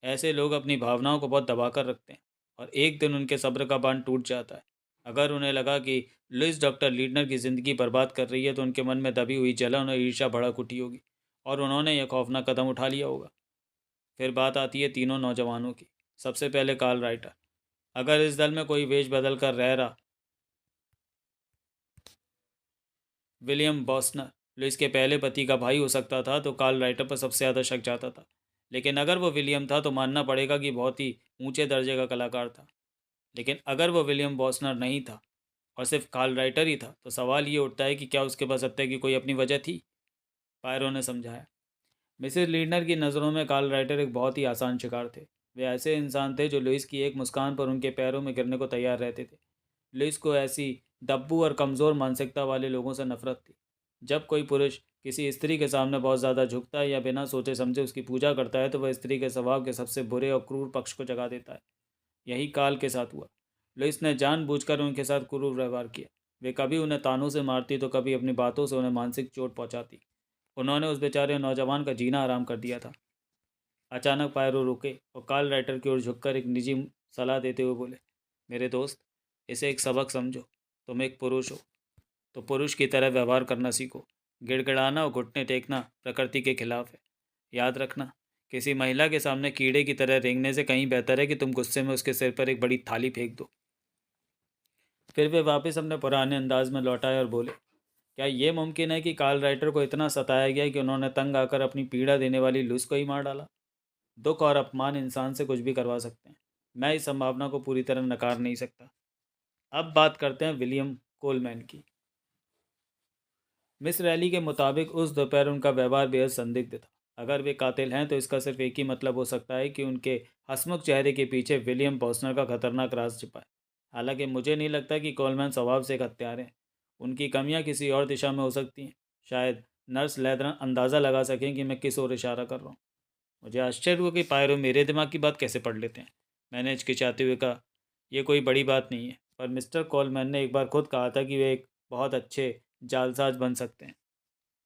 ऐसे लोग अपनी भावनाओं को बहुत दबा कर रखते हैं, और एक दिन उनके सब्र का बांध टूट जाता है। अगर उन्हें लगा कि लुइस डॉक्टर लीडनर की ज़िंदगी बर्बाद कर रही है, तो उनके मन में दबी हुई जलन और ईर्ष्या भड़क उठी होगी, और उन्होंने यह खौफनाक कदम उठा लिया होगा। फिर बात आती है तीनों नौजवानों की। सबसे पहले कार्ल राइटर। अगर इस दल में कोई वेश बदल कर रह रहा, विलियम बॉस्नर लुइस के पहले पति का भाई हो सकता था, तो कार्ल राइटर पर सबसे ज़्यादा शक जाता था। लेकिन अगर वो विलियम था तो मानना पड़ेगा कि बहुत ही ऊंचे दर्जे का कलाकार था। लेकिन अगर वो विलियम बॉस्नर नहीं था और सिर्फ कार्ल राइटर ही था, तो सवाल ये उठता है कि क्या उसके पास हत्या की कोई अपनी वजह थी? पायरो ने समझाया। मिसेस लीडनर की नज़रों में कार्ल राइटर एक बहुत ही आसान शिकार थे। वे ऐसे इंसान थे जो लुइस की एक मुस्कान पर उनके पैरों में गिरने को तैयार रहते थे। लुइस को ऐसी दब्बू और कमज़ोर मानसिकता वाले लोगों से नफरत थी। जब कोई पुरुष किसी स्त्री के सामने बहुत ज़्यादा झुकता है या बिना सोचे समझे उसकी पूजा करता है, तो वह स्त्री के स्वभाव के सबसे बुरे और क्रूर पक्ष को जगा देता है। यही काल के साथ हुआ। लुइस ने जानबूझकर उनके साथ क्रूर व्यवहार किया। वे कभी उन्हें तानों से मारती तो कभी अपनी बातों से उन्हें मानसिक चोट पहुंचाती। उन्होंने उस बेचारे नौजवान का जीना आराम कर दिया था। अचानक पायरो रुके और कार्ल राइटर की ओर झुककर एक निजी सलाह देते हुए बोले, मेरे दोस्त, इसे एक सबक समझो। तुम एक पुरुष हो, तो पुरुष की तरह व्यवहार करना सीखो। गिड़गिड़ाना और घुटने टेकना प्रकृति के खिलाफ है। याद रखना, किसी महिला के सामने कीड़े की तरह रेंगने से कहीं बेहतर है कि तुम गुस्से में उसके सिर पर एक बड़ी थाली फेंक दो। फिर वे वापस अपने पुराने अंदाज में लौटाए और बोले, क्या ये मुमकिन है कि कार्ल राइटर को इतना सताया गया कि उन्होंने तंग आकर अपनी पीड़ा देने वाली लुइस को ही मार डाला? दुख और अपमान इंसान से कुछ भी करवा सकते हैं। मैं इस संभावना को पूरी तरह नकार नहीं सकता। अब बात करते हैं विलियम कोलमैन की। मिस रैली के मुताबिक उस दोपहर उनका व्यवहार बेहद संदिग्ध था। अगर वे कातिल हैं तो इसका सिर्फ एक ही मतलब हो सकता है कि उनके हंसमुख चेहरे के पीछे विलियम पॉसनर का खतरनाक राज छिपा है। हालांकि मुझे नहीं लगता कि कोलमैन स्वभाव से एक हत्यारे हैं। उनकी कमियां किसी और दिशा में हो सकती हैं। शायद नर्स लेदरन अंदाज़ा लगा सकें कि मैं किस ओर इशारा कर रहा हूँ। मुझे आश्चर्य हुआ कि पायरो मेरे दिमाग की बात कैसे पढ़ लेते हैं। मैंने हिचकिचाते हुए कहा, ये कोई बड़ी बात नहीं है, पर मिस्टर कोलमैन ने एक बार खुद कहा था कि वे एक बहुत अच्छे जालसाज बन सकते हैं।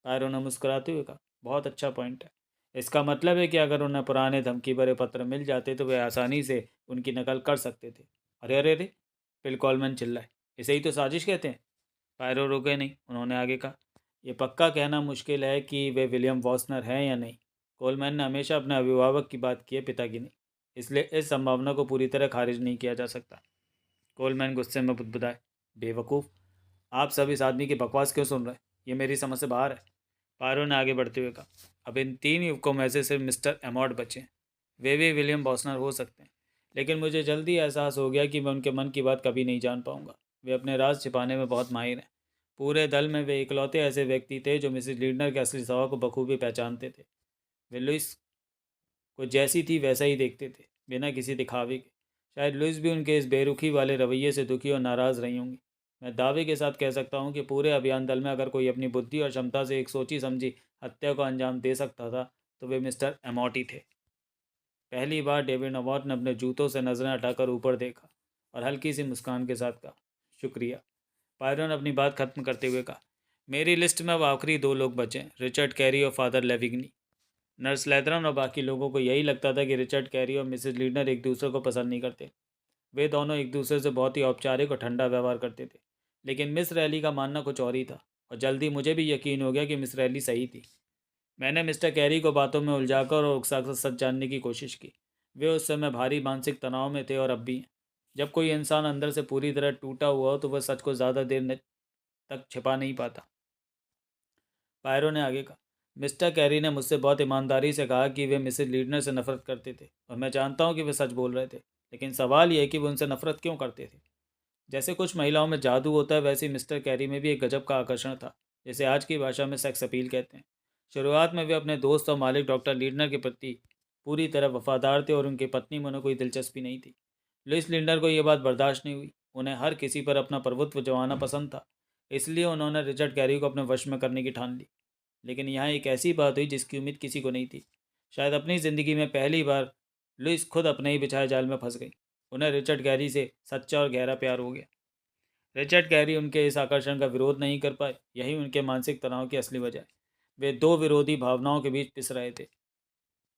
पायरो ने मुस्कुराते हुए कहा, बहुत अच्छा पॉइंट है। इसका मतलब है कि अगर उन्हें पुराने धमकी भरे पत्र मिल जाते तो वे आसानी से उनकी नकल कर सकते थे। अरे अरे अरे, फिल कॉलमैन चिल्लाए, इसे ही तो साजिश कहते हैं। पायरो रुके नहीं, उन्होंने आगे कहा, यह पक्का कहना मुश्किल है कि वे विलियम वॉसनर हैं या नहीं। कोलमैन ने हमेशा अपने अभिभावक की बात की है, पिता की नहीं, इसलिए इस संभावना को पूरी तरह खारिज नहीं किया जा सकता। कोलमैन गुस्से में बुदबुदाए, बेवकूफ़, आप सब इस आदमी की बकवास क्यों सुन रहे हैं? ये मेरी समझ से बाहर है। पायरो ने आगे बढ़ते हुए कहा, अब इन 3 युवकों में से सिर्फ मिस्टर एमॉट बचे हैं। वे भी विलियम बॉसनर हो सकते हैं, लेकिन मुझे जल्दी एहसास हो गया कि मैं उनके मन की बात कभी नहीं जान पाऊंगा। वे अपने राज छिपाने में बहुत माहिर हैं। पूरे दल में वे इकलौते ऐसे व्यक्ति थे जो मिसेस लीडनर के असली स्वभाव को बखूबी पहचानते थे। वे लुइस को जैसी थी वैसा ही देखते थे, बिना किसी दिखावे के। शायद लुइस भी उनके इस बेरुखी वाले रवैये से दुखी और नाराज़ रही होंगी। मैं दावे के साथ कह सकता हूँ कि पूरे अभियान दल में अगर कोई अपनी बुद्धि और क्षमता से एक सोची समझी हत्या को अंजाम दे सकता था तो वे मिस्टर एमॉटी थे। पहली बार डेविड अबॉट ने अपने जूतों से नजरें हटाकर ऊपर देखा और हल्की सी मुस्कान के साथ कहा, शुक्रिया। पायरन ने अपनी बात खत्म करते हुए कहा, मेरी लिस्ट में अब आखिरी 2 लोग बचे हैं, रिचर्ड कैरी और फादर लेविग्नी। नर्स लैथरन और बाकी लोगों को यही लगता था कि रिचर्ड कैरी और मिसेज लीडनर एक दूसरे को पसंद नहीं करते। वे दोनों एक दूसरे से बहुत ही औपचारिक और ठंडा व्यवहार करते थे। लेकिन मिस रैली का मानना कुछ और ही था, और जल्दी मुझे भी यकीन हो गया कि मिस रैली सही थी। मैंने मिस्टर कैरी को बातों में उलझाकर और उकसाकर सच जानने की कोशिश की। वे उस समय भारी मानसिक तनाव में थे और अब भी हैं। जब कोई इंसान अंदर से पूरी तरह टूटा हुआ हो तो वह सच को ज़्यादा देर तक छिपा नहीं पाता। पायरो ने आगे कहा, मिस्टर कैरी ने मुझसे बहुत ईमानदारी से कहा कि वे मिसेज लीडनर से नफरत करते थे, और मैं जानता हूँ कि वे सच बोल रहे थे। लेकिन सवाल यह है कि वे उनसे नफरत क्यों करते थे। जैसे कुछ महिलाओं में जादू होता है, वैसे ही मिस्टर कैरी में भी एक गजब का आकर्षण था, जिसे आज की भाषा में सेक्स अपील कहते हैं। शुरुआत में वे अपने दोस्त और मालिक डॉक्टर लीडनर के प्रति पूरी तरह वफादार थे और उनकी पत्नी में उन्हें कोई दिलचस्पी नहीं थी। लुइस लिंडर को यह बात बर्दाश्त नहीं हुई। उन्हें हर किसी पर अपना प्रभुत्व जमाना पसंद था, इसलिए उन्होंने रिचर्ड कैरी को अपने वश में करने की ठान ली। लेकिन यहाँ एक ऐसी बात हुई जिसकी उम्मीद किसी को नहीं थी। शायद अपनी ज़िंदगी में पहली बार लुइस खुद अपने ही बिछाए जाल में फंस गई। उन्हें रिचर्ड कैरी से सच्चा और गहरा प्यार हो गया। रिचर्ड कैरी उनके इस आकर्षण का विरोध नहीं कर पाए, यही उनके मानसिक तनाव की असली वजह है। वे दो विरोधी भावनाओं के बीच पिस रहे थे।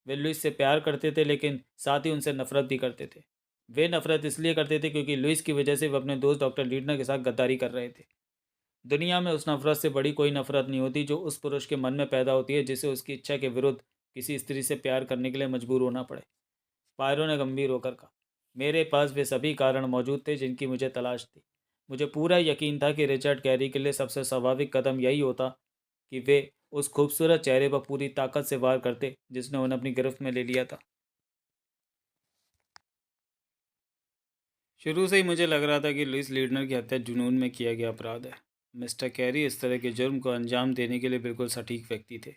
वे लुइस से प्यार करते थे, लेकिन साथ ही उनसे नफरत भी करते थे। वे नफरत इसलिए करते थे क्योंकि लुइस की वजह से वे अपने दोस्त डॉक्टर लीडनर के साथ गद्दारी कर रहे थे। दुनिया में उस नफरत से बड़ी कोई नफरत नहीं होती जो उस पुरुष के मन में पैदा होती है जिसे उसकी इच्छा के विरुद्ध किसी स्त्री से प्यार करने के लिए मजबूर होना पड़े। पायरो ने गंभीर होकर कहा, मेरे पास वे सभी कारण मौजूद थे जिनकी मुझे तलाश थी। मुझे पूरा यकीन था कि रिचर्ड कैरी के लिए सबसे स्वाभाविक कदम यही होता कि वे उस खूबसूरत चेहरे पर पूरी ताकत से वार करते जिसने उन्हें अपनी गिरफ्त में ले लिया था। शुरू से ही मुझे लग रहा था कि लुइस लीडनर की हत्या जुनून में किया गया अपराध है। मिस्टर कैरी इस तरह के जुर्म को अंजाम देने के लिए बिल्कुल सटीक व्यक्ति थे।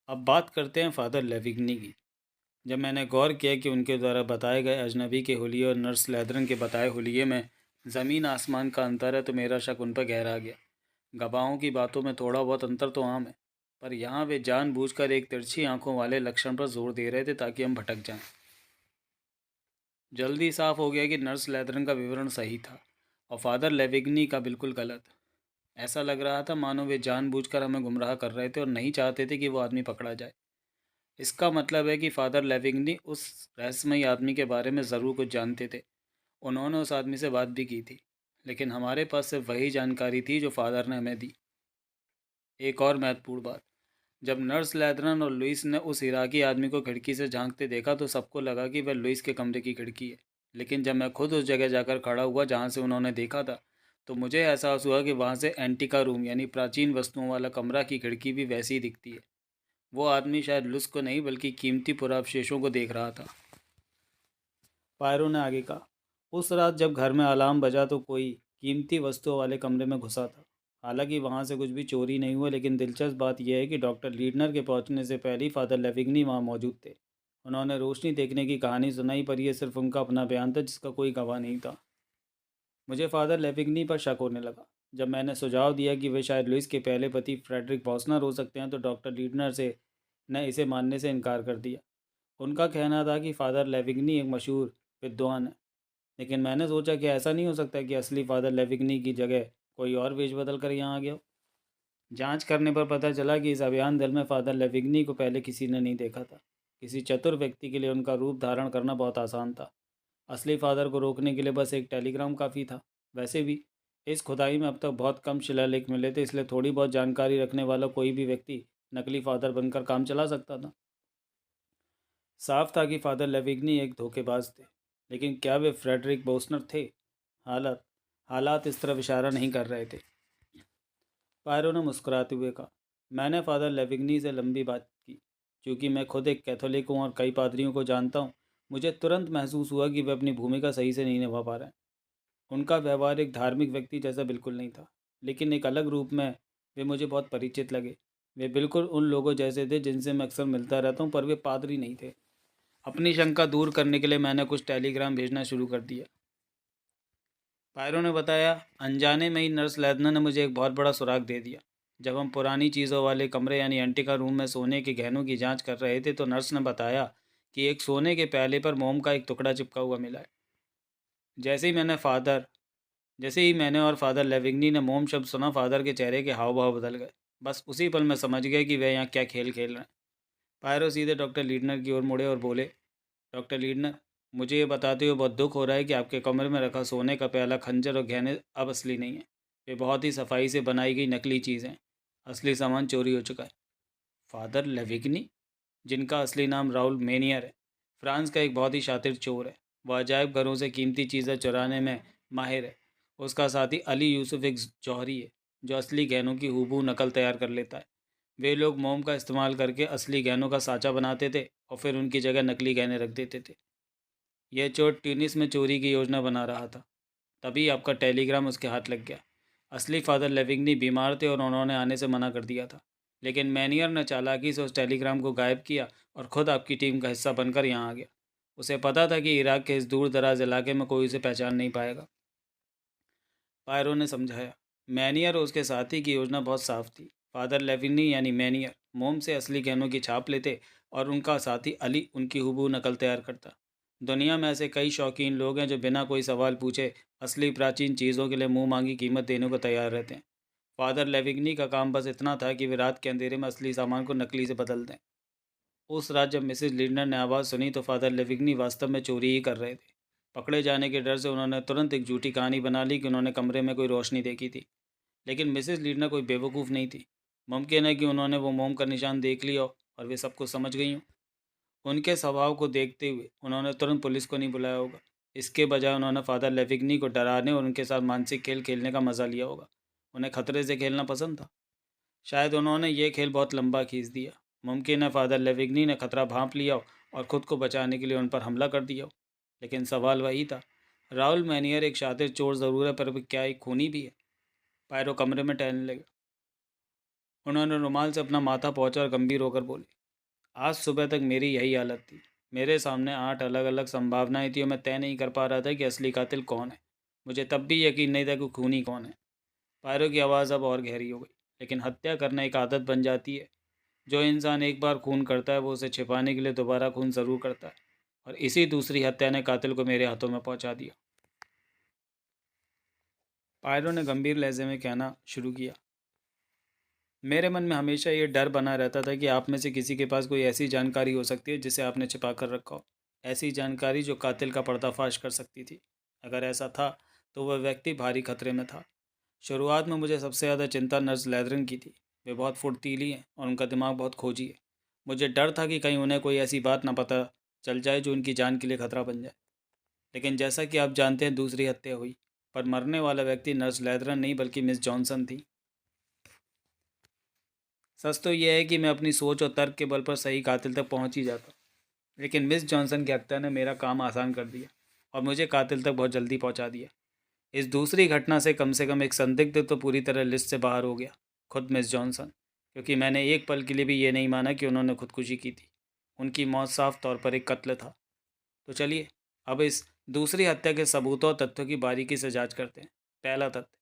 अब बात करते हैं फादर लेविग्नी की। जब मैंने गौर किया कि उनके द्वारा बताए गए अजनबी के हुलिये और नर्स लैदरन के बताए हुलिये में ज़मीन आसमान का अंतर है, तो मेरा शक उन पर गहरा गया। गवाहों की बातों में थोड़ा बहुत अंतर तो आम है, पर यहाँ वे जानबूझकर एक तिरछी आंखों वाले लक्षण पर जोर दे रहे थे ताकि हम भटक जाएं। जल्दी साफ हो गया कि नर्स लैदरन का विवरण सही था और फादर लेविग्नी का बिल्कुल गलत। ऐसा लग रहा था मानो वे जानबूझकर हमें गुमराह कर रहे थे और नहीं चाहते थे कि वो आदमी पकड़ा जाए। इसका मतलब है कि फादर लेविग्नी उस रहस्यमयी आदमी के बारे में ज़रूर कुछ जानते थे। उन्होंने उस आदमी से बात भी की थी, लेकिन हमारे पास सिर्फ वही जानकारी थी जो फादर ने हमें दी। एक और महत्वपूर्ण बात, जब नर्स लैदरन और लुइस ने उस इराकी आदमी को खिड़की से झांकते देखा तो सबको लगा कि वह लुइस के कमरे की खिड़की है। लेकिन जब मैं खुद उस जगह जाकर खड़ा हुआ जहाँ से उन्होंने देखा था, तो मुझे एहसास हुआ कि वहाँ से एंटिका रूम यानी प्राचीन वस्तुओं वाला कमरा की खिड़की भी वैसी ही दिखती है। वो आदमी शायद लुइस को नहीं बल्कि कीमती पुरावशेषों को देख रहा था। पायरो ने आगे कहा, उस रात जब घर में अलार्म बजा तो कोई कीमती वस्तुओं वाले कमरे में घुसा था। हालांकि वहां से कुछ भी चोरी नहीं हुआ, लेकिन दिलचस्प बात यह है कि डॉक्टर लीडनर के पहुंचने से पहले ही फादर लेविग्नी वहां मौजूद थे। उन्होंने रोशनी देखने की कहानी सुनाई, पर यह सिर्फ उनका अपना बयान था जिसका कोई गवाह नहीं था। मुझे फादर लेविग्नी पर शक होने लगा। जब मैंने सुझाव दिया कि वे शायद लुइस के पहले पति फ्रेडरिक बॉसनर हो सकते हैं, तो डॉक्टर लीडनर से ने इसे मानने से इनकार कर दिया। उनका कहना था कि फादर लेविग्नी एक मशहूर विद्वान है, लेकिन मैंने सोचा कि ऐसा नहीं हो सकता कि असली फादर लेविग्नी की जगह कोई और वेश बदल कर यहाँ आ गया हो। जांच करने पर पता चला कि इस अभियान दल में फादर लेविग्नी को पहले किसी ने नहीं देखा था। किसी चतुर व्यक्ति के लिए उनका रूप धारण करना बहुत आसान था। असली फादर को रोकने के लिए बस एक टेलीग्राम काफ़ी था। वैसे भी इस खुदाई में अब तक बहुत कम शिलालेख मिले थे, इसलिए थोड़ी बहुत जानकारी रखने वाला कोई भी व्यक्ति नकली फादर बनकर काम चला सकता था। साफ था कि फादर लेविग्नी एक धोखेबाज थे, लेकिन क्या वे फ्रेडरिक बोस्नर थे? हालत हालात इस तरफ इशारा नहीं कर रहे थे। पायरो ने मुस्कुराते हुए कहा, मैंने फादर लेविग्नी से लंबी बात की। क्योंकि मैं खुद एक कैथोलिक हूँ और कई पादरियों को जानता हूँ, मुझे तुरंत महसूस हुआ कि वे अपनी भूमिका सही से नहीं निभा पा रहे हैं। उनका व्यवहार एक धार्मिक व्यक्ति जैसा बिल्कुल नहीं था, लेकिन एक अलग रूप में वे मुझे बहुत परिचित लगे। वे बिल्कुल उन लोगों जैसे थे जिनसे मैं अक्सर मिलता रहता हूँ, पर वे पादरी नहीं थे। अपनी शंका दूर करने के लिए मैंने कुछ टेलीग्राम भेजना शुरू कर दिया। पायरो ने बताया, अनजाने में ही नर्स लैदना ने मुझे एक बहुत बड़ा सुराग दे दिया। जब हम पुरानी चीज़ों वाले कमरे यानी एंटिका रूम में सोने के गहनों की जांच कर रहे थे, तो नर्स ने बताया कि एक सोने के प्याले पर मोम का एक टुकड़ा चिपका हुआ मिला है। जैसे ही मैंने फादर जैसे ही मैंने और फादर लेविग्नी ने मोम शब्द सुना, फादर के चेहरे के हाव भाव बदल गए। बस उसी पल मैं समझ गया कि वे यहाँ क्या खेल खेल रहे हैं। पायरो सीधे डॉक्टर लीडनर की ओर मुड़े और बोले, डॉक्टर लीडनर, मुझे ये बताते हुए बहुत दुख हो रहा है कि आपके कमरे में रखा सोने का प्याला, खंजर और गहने अब असली नहीं है। वे बहुत ही सफाई से बनाई गई नकली चीज़ें। असली सामान चोरी हो चुका है। फादर लेविग्नी, जिनका असली नाम राउल मेनियर है, फ्रांस का एक बहुत ही शातिर चोर है। वह अजायब घरों से कीमती चीज़ें चुराने में माहिर है। उसका साथी अली यूसुफ एक जौहरी है, जो असली गहनों की हूबहू नकल तैयार कर लेता है। वे लोग मोम का इस्तेमाल करके असली गहनों का साँचा बनाते थे और फिर उनकी जगह नकली गहने रख देते थे। यह चोर ट्यूनिस में चोरी की योजना बना रहा था। तभी आपका टेलीग्राम उसके हाथ लग गया। असली फादर लेविग्नी बीमार थे और उन्होंने आने से मना कर दिया था, लेकिन मैनियर ने चालाकी से उस टेलीग्राम को गायब किया और ख़ुद आपकी टीम का हिस्सा बनकर यहाँ आ गया। उसे पता था कि इराक के इस दूर दराज इलाके में कोई उसे पहचान नहीं पाएगा। पायरो ने समझाया, मैनियर और उसके साथी की योजना बहुत साफ थी। फादर लेविनी यानी मैनियर मोम से असली गहनों की छाप लेते और उनका साथी अली उनकी हुबहू नकल तैयार करता। दुनिया में ऐसे कई शौकीन लोग हैं जो बिना कोई सवाल पूछे असली प्राचीन चीज़ों के लिए मुंह मांगी कीमत देने को तैयार रहते हैं। फादर लेविग्नी का काम बस इतना था कि वे रात के अंधेरे में असली सामान को नकली से बदल दें। उस रात जब मिसेज लिंडर ने आवाज़ सुनी तो फादर लेविग्नी वास्तव में चोरी ही कर रहे थे। पकड़े जाने के डर से उन्होंने तुरंत एक झूठी कहानी बना ली कि उन्होंने कमरे में कोई रोशनी देखी थी। लेकिन मिसेज लीडर कोई बेवकूफ़ नहीं थी। मुमकिन है कि उन्होंने वो मोम का निशान देख लिया हो और वे सब कुछ समझ गई हों। उनके स्वभाव को देखते हुए उन्होंने तुरंत पुलिस को नहीं बुलाया होगा। इसके बजाय उन्होंने फादर लेविग्नी को डराने और उनके साथ मानसिक खेल खेलने का मज़ा लिया होगा। उन्हें खतरे से खेलना पसंद था। शायद उन्होंने ये खेल बहुत लंबा खींच दिया। मुमकिन है फादर लेविग्नी ने खतरा भांप लिया हो और ख़ुद को बचाने के लिए उन पर हमला कर दिया हो। लेकिन सवाल वही था, राहुल मैनियर एक शातिर चोर ज़रूर है, पर वे क्या एक खूनी भी है? पायरो कमरे में टहलने लगे। उन्होंने रुमाल से अपना माथा पोंछा और गंभीर होकर बोले, आज सुबह तक मेरी यही हालत थी। मेरे सामने 8 अलग अलग संभावनाएं थी और मैं तय नहीं कर पा रहा था कि असली कातिल कौन है। मुझे तब भी यकीन नहीं था कि खूनी कौन है। पायरो की आवाज़ अब और गहरी हो गई। लेकिन हत्या करना एक आदत बन जाती है। जो इंसान एक बार खून करता है वो उसे छिपाने के लिए दोबारा खून ज़रूर करता है। और इसी दूसरी हत्या ने कातिल को मेरे हाथों में पहुंचा दिया। पायरो ने गंभीर लहजे में कहना शुरू किया, मेरे मन में हमेशा ये डर बना रहता था कि आप में से किसी के पास कोई ऐसी जानकारी हो सकती है जिसे आपने छिपा कर रखा हो। ऐसी जानकारी जो कातिल का पर्दाफाश कर सकती थी। अगर ऐसा था तो वह व्यक्ति भारी खतरे में था। शुरुआत में मुझे सबसे ज़्यादा चिंता नर्स लैदरन की थी। वे बहुत फुर्तीली हैं और उनका दिमाग बहुत खोजी है। मुझे डर था कि कहीं उन्हें कोई ऐसी बात ना पता चल जाए जो उनकी जान के लिए खतरा बन जाए। लेकिन जैसा कि आप जानते हैं, दूसरी हत्या हुई, पर मरने वाला व्यक्ति नर्स लैदरन नहीं बल्कि मिस जॉनसन थी। सच तो यह है कि मैं अपनी सोच और तर्क के बल पर सही कातिल तक पहुंच ही जाता, लेकिन मिस जॉनसन की हत्या ने मेरा काम आसान कर दिया और मुझे कातिल तक बहुत जल्दी पहुंचा दिया। इस दूसरी घटना से कम एक संदिग्ध तो पूरी तरह लिस्ट से बाहर हो गया, खुद मिस जॉनसन। क्योंकि मैंने एक पल के लिए भी ये नहीं माना कि उन्होंने खुदकुशी की थी। उनकी मौत साफ तौर पर एक कत्ल था। तो चलिए अब इस दूसरी हत्या के सबूतों और तथ्यों की बारीकी से जांच करते हैं। पहला तथ्य,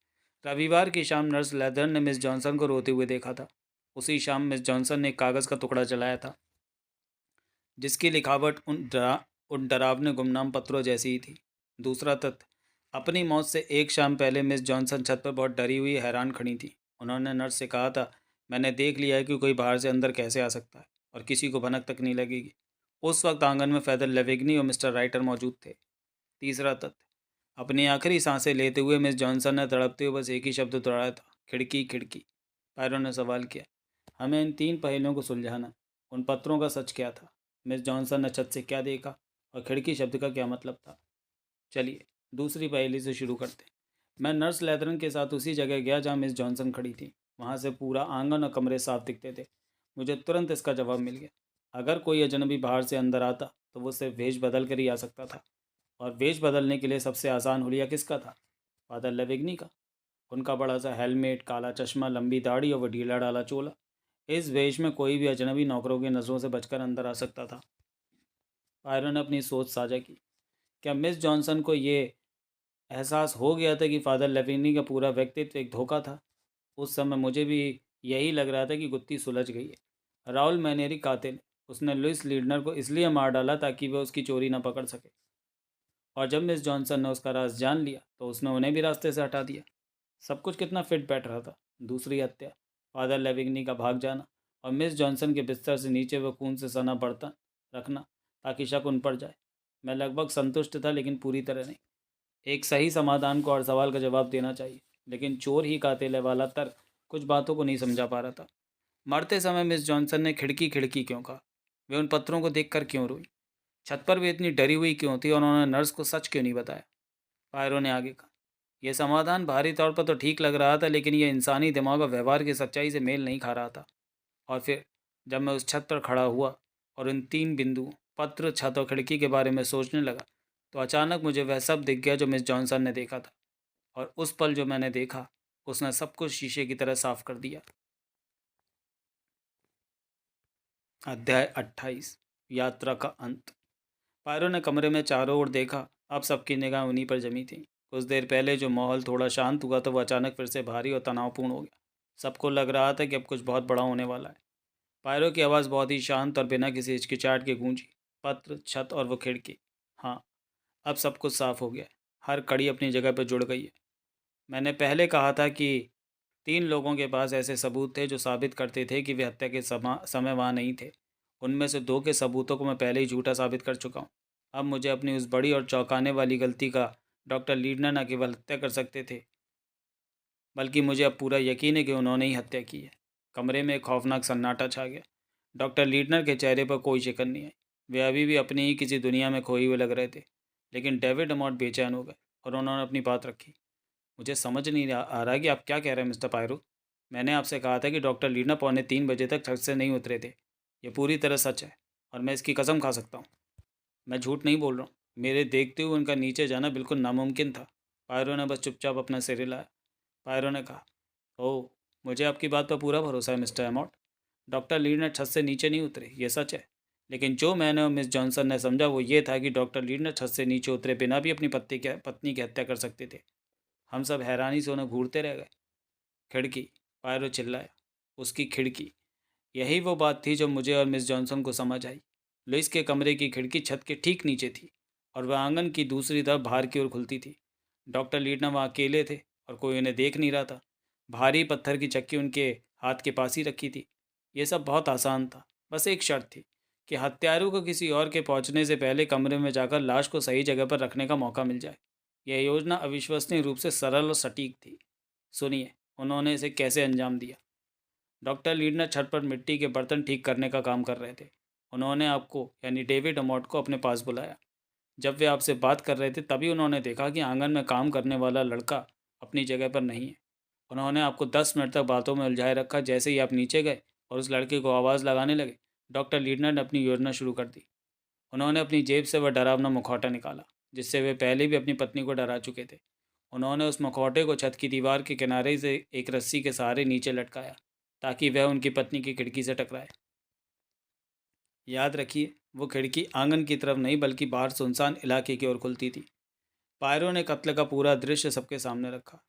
रविवार की शाम नर्स लेदर ने मिस जॉनसन को रोते हुए देखा था। उसी शाम मिस जॉनसन ने एक कागज़ का टुकड़ा जलाया था जिसकी लिखावट उन डरावने गुमनाम पत्रों जैसी ही थी। दूसरा तथ्य, अपनी मौत से एक शाम पहले मिस जॉनसन छत पर बहुत डरी हुई हैरान खड़ी थी। उन्होंने नर्स से कहा था, मैंने देख लिया है कि कोई बाहर से अंदर कैसे आ सकता है और किसी को भनक तक नहीं लगेगी। उस वक्त आंगन में फैदर लेविग्नी और मिस्टर राइटर मौजूद थे। तीसरा तथ्य, अपनी आखिरी सांसें लेते हुए मिस जॉनसन ने तड़पते हुए बस एक ही शब्द दोहराया था, खिड़की खिड़की। पायरों ने सवाल किया, हमें इन तीन पहेलियों को सुलझाना है। उन पत्रों का सच क्या था? मिस जॉनसन ने छत से क्या देखा और खिड़की शब्द का क्या मतलब था? चलिए दूसरी पहेली से शुरू करते हैं। मैं नर्स लेथरन के साथ उसी जगह गया जहाँ मिस जॉनसन खड़ी थी। वहाँ से पूरा आंगन और कमरे साफ दिखते थे। मुझे तुरंत इसका जवाब मिल गया। अगर कोई अजनबी बाहर से अंदर आता तो वो सिर्फ वेश बदल कर ही आ सकता था। और वेश बदलने के लिए सबसे आसान हुलिया किसका था? फादर लेविग्नी का। उनका बड़ा सा हेलमेट, काला चश्मा, लंबी दाढ़ी और वो ढीला डाला चोला। इस वेश में कोई भी अजनबी नौकरों की नज़रों से बचकर अंदर आ सकता था। पायरों ने अपनी सोच साझा की। क्या मिस जॉनसन को ये एहसास हो गया था कि फादर लेविनी का पूरा व्यक्तित्व एक धोखा था? उस समय मुझे भी यही लग रहा था कि गुत्थी सुलझ गई है। राउल मैनेरी कातिल, उसने लुइस लीडनर को इसलिए मार डाला ताकि वह उसकी चोरी न पकड़ सके। और जब मिस जॉनसन ने उसका राज जान लिया तो उसने उन्हें भी रास्ते से हटा दिया। सब कुछ कितना फिट बैठ रहा था। दूसरी हत्या, फादर लेविग्नी का भाग जाना और मिस जॉनसन के बिस्तर से नीचे वह खून से सना बर्तन रखना ताकि शक उन पर जाए। मैं लगभग संतुष्ट था लेकिन पूरी तरह नहीं। एक सही समाधान को और सवाल का जवाब देना चाहिए, लेकिन चोर ही कातिल है वाला तर्क कुछ बातों को नहीं समझा पा रहा था। मरते समय मिस जॉनसन ने खिड़की खिड़की क्यों कहा? वे उन पत्रों को देखकर क्यों रोई? छत पर वे इतनी डरी हुई क्यों थी और उन्होंने नर्स को सच क्यों नहीं बताया? पायरो ने आगे कहा, यह समाधान बाहरी तौर पर तो ठीक लग रहा था, लेकिन यह इंसानी दिमाग और व्यवहार की सच्चाई से मेल नहीं खा रहा था। और फिर जब मैं उस छत पर खड़ा हुआ और इन तीन बिंदुओं, पत्र, छत और खिड़की के बारे में सोचने लगा, तो अचानक मुझे वह सब दिख गया जो मिस जॉनसन ने देखा था। और उस पल जो मैंने देखा, उसने सब कुछ शीशे की तरह साफ कर दिया। अध्याय 28, यात्रा का अंत। पायरों ने कमरे में चारों ओर देखा। अब सबकी निगाह उन्हीं पर जमी थी। कुछ देर पहले जो माहौल थोड़ा शांत हुआ तो वह अचानक फिर से भारी और तनावपूर्ण हो गया। सबको लग रहा था कि अब कुछ बहुत बड़ा होने वाला है। पायरों की आवाज़ बहुत ही शांत और बिना किसी हिचकिचाहट के गूंजी। पत्र, छत और वो खिड़की। हाँ, अब सब कुछ साफ हो गया है। हर कड़ी अपनी जगह पर जुड़ गई है। मैंने पहले कहा था कि तीन लोगों के पास ऐसे सबूत थे जो साबित करते थे कि वे हत्या के समय वहाँ नहीं थे। उनमें से दो के सबूतों को मैं पहले ही झूठा साबित कर चुका हूँ। अब मुझे अपनी उस बड़ी और चौंकाने वाली गलती का डॉक्टर लीडनर न केवल हत्या कर सकते थे, बल्कि मुझे अब पूरा यकीन है कि उन्होंने ही हत्या की है। कमरे में एक खौफनाक सन्नाटा छा गया। डॉक्टर लीडनर के चेहरे पर कोई शिकन नहीं आई। वे अभी भी अपनी ही किसी दुनिया में खोए हुए लग रहे थे। लेकिन डेविड अमॉट बेचैन हो गए और उन्होंने अपनी बात रखी। मुझे समझ नहीं आ रहा कि आप क्या कह रहे हैं मिस्टर पायरो। मैंने आपसे कहा था कि डॉक्टर लीडनर 2:45 बजे तक छत से नहीं उतरे थे। ये पूरी तरह सच है और मैं इसकी कसम खा सकता हूँ। मैं झूठ नहीं बोल रहा हूँ। मेरे देखते हुए उनका नीचे जाना बिल्कुल नामुमकिन था। पायरो ने बस चुपचाप अपना सिर हिलाया। पायरो ने कहा, ओह, मुझे आपकी बात पर पूरा भरोसा है मिस्टर एमॉट। डॉक्टर लीडनर छत से नीचे नहीं उतरे, ये सच है। लेकिन जो मैंने और मिस जॉनसन ने समझा वो ये था कि डॉक्टर लीडनर छत से नीचे उतरे बिना भी अपनी पत्नी की हत्या कर सकते थे। हम सब हैरानी से उन्हें घूरते रह गए। खिड़की, पायरो चिल्लाया। उसकी खिड़की। यही वो बात थी जो मुझे और मिस जॉनसन को समझ आई। लुइस के कमरे की खिड़की छत के ठीक नीचे थी और वह आंगन की दूसरी तरफ बाहर की ओर खुलती थी। डॉक्टर लीडना वहाँ अकेले थे और कोई उन्हें देख नहीं रहा था। भारी पत्थर की चक्की उनके हाथ के पास ही रखी थी। ये सब बहुत आसान था। बस एक शर्त थी कि हत्यारों को किसी और के पहुंचने से पहले कमरे में जाकर लाश को सही जगह पर रखने का मौका मिल जाए। यह योजना अविश्वसनीय रूप से सरल और सटीक थी। सुनिए, उन्होंने इसे कैसे अंजाम दिया। डॉक्टर लीडनर छत पर मिट्टी के बर्तन ठीक करने का काम कर रहे थे। उन्होंने आपको यानी डेविड अमॉट को अपने पास बुलाया। जब वे आपसे बात कर रहे थे तभी उन्होंने देखा कि आंगन में काम करने वाला लड़का अपनी जगह पर नहीं है। उन्होंने आपको 10 मिनट तक बातों में उलझाए रखा। जैसे ही आप नीचे गए और उस लड़के को आवाज़ लगाने लगे, डॉक्टर लीडनर ने अपनी योजना शुरू कर दी। उन्होंने अपनी जेब से वह डरावना मुखौटा निकाला जिससे वे पहले भी अपनी पत्नी को डरा चुके थे। उन्होंने उस मुखौटे को छत की दीवार के किनारे से एक रस्सी के सहारे नीचे लटकाया ताकि वह उनकी पत्नी की खिड़की से टकराए। याद रखिए, वो खिड़की आंगन की तरफ नहीं बल्कि बाहर सुनसान इलाके की ओर खुलती थी। पायरों ने कत्ल का पूरा दृश्य सबके सामने रखा।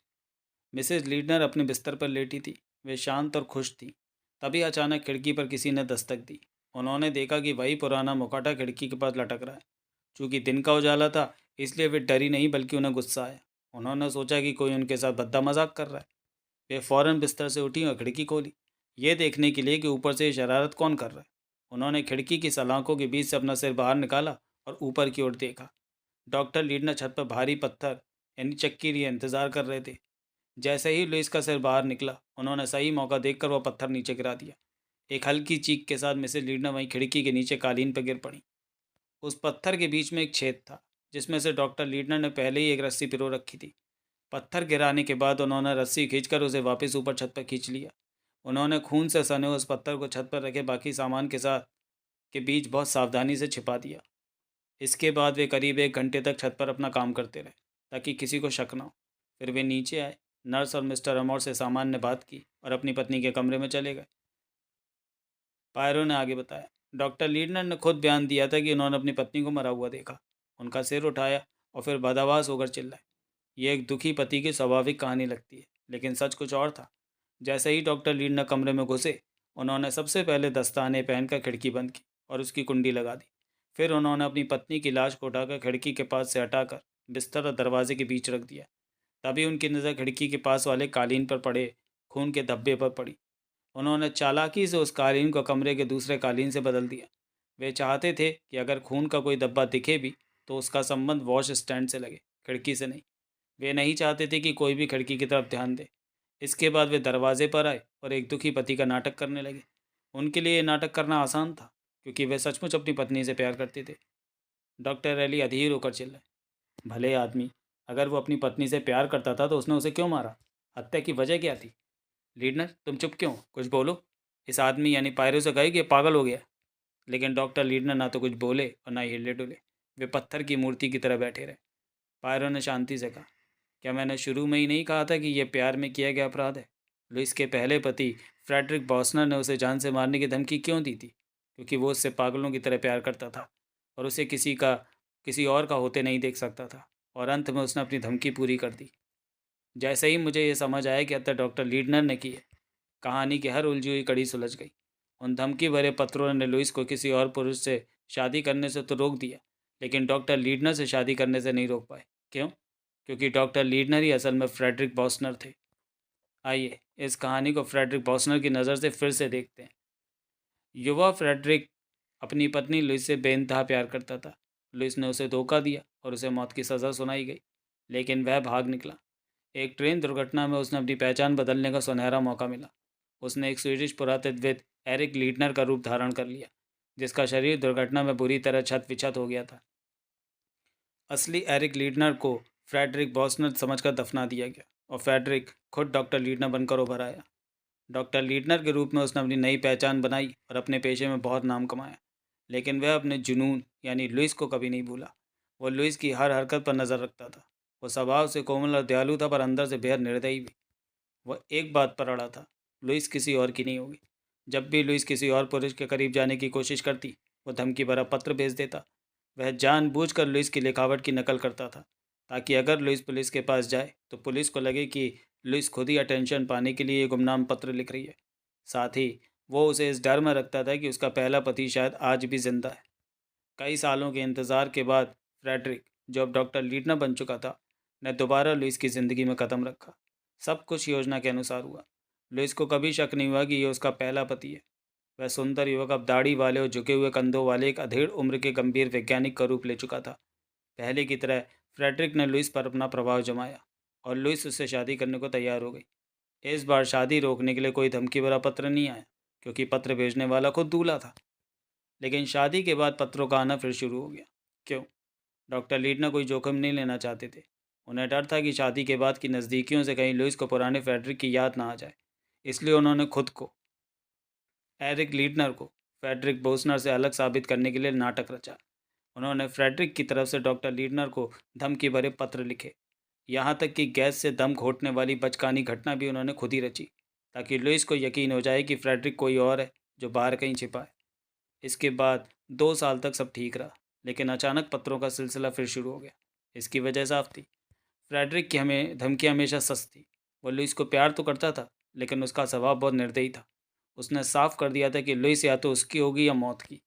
मिसेज लीडनर अपने बिस्तर पर लेटी थी। वे शांत और खुश थी। तभी अचानक खिड़की पर किसी ने दस्तक दी। उन्होंने देखा कि वही पुराना मुखौटा खिड़की के पास लटक रहा है। चूँकि दिन का उजाला था, इसलिए वे डरी नहीं बल्कि उन्हें गुस्सा आया। उन्होंने सोचा कि कोई उनके साथ भद्दा मजाक कर रहा है। वे फौरन बिस्तर से उठी और खिड़की खोली, ये देखने के लिए कि ऊपर से ये शरारत कौन कर रहा है। उन्होंने खिड़की की सलाखों के बीच से अपना सिर बाहर निकाला और ऊपर की ओर देखा। डॉक्टर लीडनर छत पर भारी पत्थर यानी चक्की लिए इंतजार कर रहे थे। जैसे ही लुइस का सिर बाहर निकला, उन्होंने सही मौका देखकर वह पत्थर नीचे गिरा दिया। एक हल्की चीख के साथ मिसेज लीडनर वहीं खिड़की के नीचे कालीन पर गिर पड़ी। उस पत्थर के बीच में एक छेद था, जिसमें से डॉक्टर लीडनर ने पहले ही एक रस्सी पिरो रखी थी। पत्थर गिराने के बाद उन्होंने रस्सी खींचकर उसे वापस ऊपर छत पर खींच लिया। उन्होंने खून से सने उस पत्थर को छत पर रखे बाकी सामान के साथ के बीच बहुत सावधानी से छिपा दिया। इसके बाद वे करीब 1 घंटे तक छत पर अपना काम करते रहे, ताकि किसी को शक न हो। फिर वे नीचे आए, नर्स और मिस्टर अमौर से सामान्य बात की और अपनी पत्नी के कमरे में चले गए। पायरो ने आगे बताया, डॉक्टर लीडनर ने खुद बयान दिया था कि उन्होंने अपनी पत्नी को मरा हुआ देखा, उनका सिर उठाया और फिर बदहवास होकर चिल्लाए। ये एक दुखी पति की स्वाभाविक कहानी लगती है, लेकिन सच कुछ और था। जैसे ही डॉक्टर लीडनर कमरे में घुसे, उन्होंने सबसे पहले दस्ताने पहनकर खिड़की बंद की और उसकी कुंडी लगा दी। फिर उन्होंने अपनी पत्नी की लाश को उठाकर खिड़की के पास से हटाकर बिस्तर और दरवाजे के बीच रख दिया। तभी उनकी नज़र खिड़की के पास वाले कालीन पर पड़े खून के धब्बे पर पड़ी। उन्होंने चालाकी से उस कालीन को कमरे के दूसरे कालीन से बदल दिया। वे चाहते थे कि अगर खून का कोई धब्बा दिखे भी तो उसका संबंध वॉश स्टैंड से लगे, खिड़की से नहीं। वे नहीं चाहते थे कि कोई भी खिड़की की तरफ ध्यान दे। इसके बाद वे दरवाजे पर आए और एक दुखी पति का नाटक करने लगे। उनके लिए ये नाटक करना आसान था, क्योंकि वे सचमुच अपनी पत्नी से प्यार करते थे। डॉक्टर रैली अधीर होकर चिल्लाए, भले आदमी, अगर वो अपनी पत्नी से प्यार करता था तो उसने उसे क्यों मारा? हत्या की वजह क्या थी? लीडनर, तुम चुप क्यों? कुछ बोलो। इस आदमी यानी पायरो से कहे कि ये पागल हो गया। लेकिन डॉक्टर लीडनर ना तो कुछ बोले और ना ही हिले डुले। वे पत्थर की मूर्ति की तरह बैठे रहे। पायरो ने शांति से कहा, क्या मैंने शुरू में ही नहीं कहा था कि यह प्यार में किया गया अपराध है? लुइस के पहले पति फ्रेडरिक बॉसनर ने उसे जान से मारने की धमकी क्यों दी थी? क्योंकि वो उससे पागलों की तरह प्यार करता था और उसे किसी और का होते नहीं देख सकता था। और अंत में उसने अपनी धमकी पूरी कर दी। जैसे ही मुझे ये समझ आया कि हत्या डॉक्टर लीडनर ने की है, कहानी की हर उलझी हुई कड़ी सुलझ गई। उन धमकी भरे पत्रों ने लुइस को किसी और पुरुष से शादी करने से तो रोक दिया, लेकिन डॉक्टर लीडनर से शादी करने से नहीं रोक पाए। क्यों? क्योंकि डॉक्टर लीडनर ही असल में फ्रेडरिक बॉसनर थे। आइए इस कहानी को फ्रेडरिक बॉसनर की नज़र से फिर से देखते हैं। युवा फ्रेडरिक अपनी पत्नी लुइस से बेइंतहा प्यार करता था। लुइस ने उसे धोखा दिया और उसे मौत की सज़ा सुनाई गई, लेकिन वह भाग निकला। एक ट्रेन दुर्घटना में उसने अपनी पहचान बदलने का सुनहरा मौका मिला। उसने एक स्वीडिश पुरातत्वविद एरिक लीडनर का रूप धारण कर लिया, जिसका शरीर दुर्घटना में बुरी तरह क्षत विक्षत हो गया था। असली एरिक लीडनर को फ्रेडरिक बॉसनर समझकर दफना दिया गया और फ्रेडरिक खुद डॉक्टर लीडनर बनकर उभर आया। डॉक्टर लीडनर के रूप में उसने अपनी नई पहचान बनाई और अपने पेशे में बहुत नाम कमाया। लेकिन वह अपने जुनून यानी लुइस को कभी नहीं भूला। वो लुइस की हर हरकत पर नज़र रखता था। वो स्वभाव से कोमल और दयालु था, पर अंदर से बेहद निर्दयी भी। वह एक बात पर अड़ा था, लुइस किसी और की नहीं होगी। जब भी लुइस किसी और पुरुष के करीब जाने की कोशिश करती, वो धमकी भरा पत्र भेज देता। वह जानबूझकर लुइस की लिखावट की नकल करता था, ताकि अगर लुइस पुलिस के पास जाए तो पुलिस को लगे कि लुइस खुद ही अटेंशन पाने के लिए ये गुमनाम पत्र लिख रही है। साथ ही वो उसे इस डर में रखता था कि उसका पहला पति शायद आज भी जिंदा है। कई सालों के इंतज़ार के बाद फ्रेडरिक, जो अब डॉक्टर लीडनर बन चुका था, ने दोबारा लुइस की ज़िंदगी में कदम रखा। सब कुछ योजना के अनुसार हुआ। लुइस को कभी शक नहीं हुआ कि ये उसका पहला पति है। वह सुंदर युवक अब दाढ़ी वाले और झुके हुए कंधों वाले एक अधेड़ उम्र के गंभीर वैज्ञानिक का रूप ले चुका था। पहले की तरह फ्रेडरिक ने लुइस पर अपना प्रभाव जमाया और लुइस उससे शादी करने को तैयार हो गई। इस बार शादी रोकने के लिए कोई धमकी भरा पत्र नहीं आया, क्योंकि पत्र भेजने वाला खुद दूल्हा था। लेकिन शादी के बाद पत्रों का आना फिर शुरू हो गया। क्यों? डॉक्टर लीडना कोई जोखिम नहीं लेना चाहते थे। उन्हें डर था कि शादी के बाद की नज़दीकियों से कहीं लुइस को पुराने फ्रेडरिक की याद ना आ जाए। इसलिए उन्होंने खुद को, एरिक लीडनर को, फ्रेडरिक बोसनर से अलग साबित करने के लिए नाटक रचा। उन्होंने फ्रेडरिक की तरफ से डॉक्टर लीडनर को धमकी भरे पत्र लिखे। यहाँ तक कि गैस से दम घोटने वाली बचकानी घटना भी उन्होंने खुद ही रची, ताकि लुइस को यकीन हो जाए कि फ्रेडरिक कोई और है जो बाहर कहीं छिपा है। इसके बाद 2 साल तक सब ठीक रहा, लेकिन अचानक पत्रों का सिलसिला फिर शुरू हो गया। इसकी वजह साफ थी, फ्रेडरिक की हमें धमकी हमेशा सच थी। वो लुइस को प्यार तो करता था, लेकिन उसका स्वभाव बहुत निर्दयी था। उसने साफ कर दिया था कि लुइस या तो उसकी होगी या मौत की।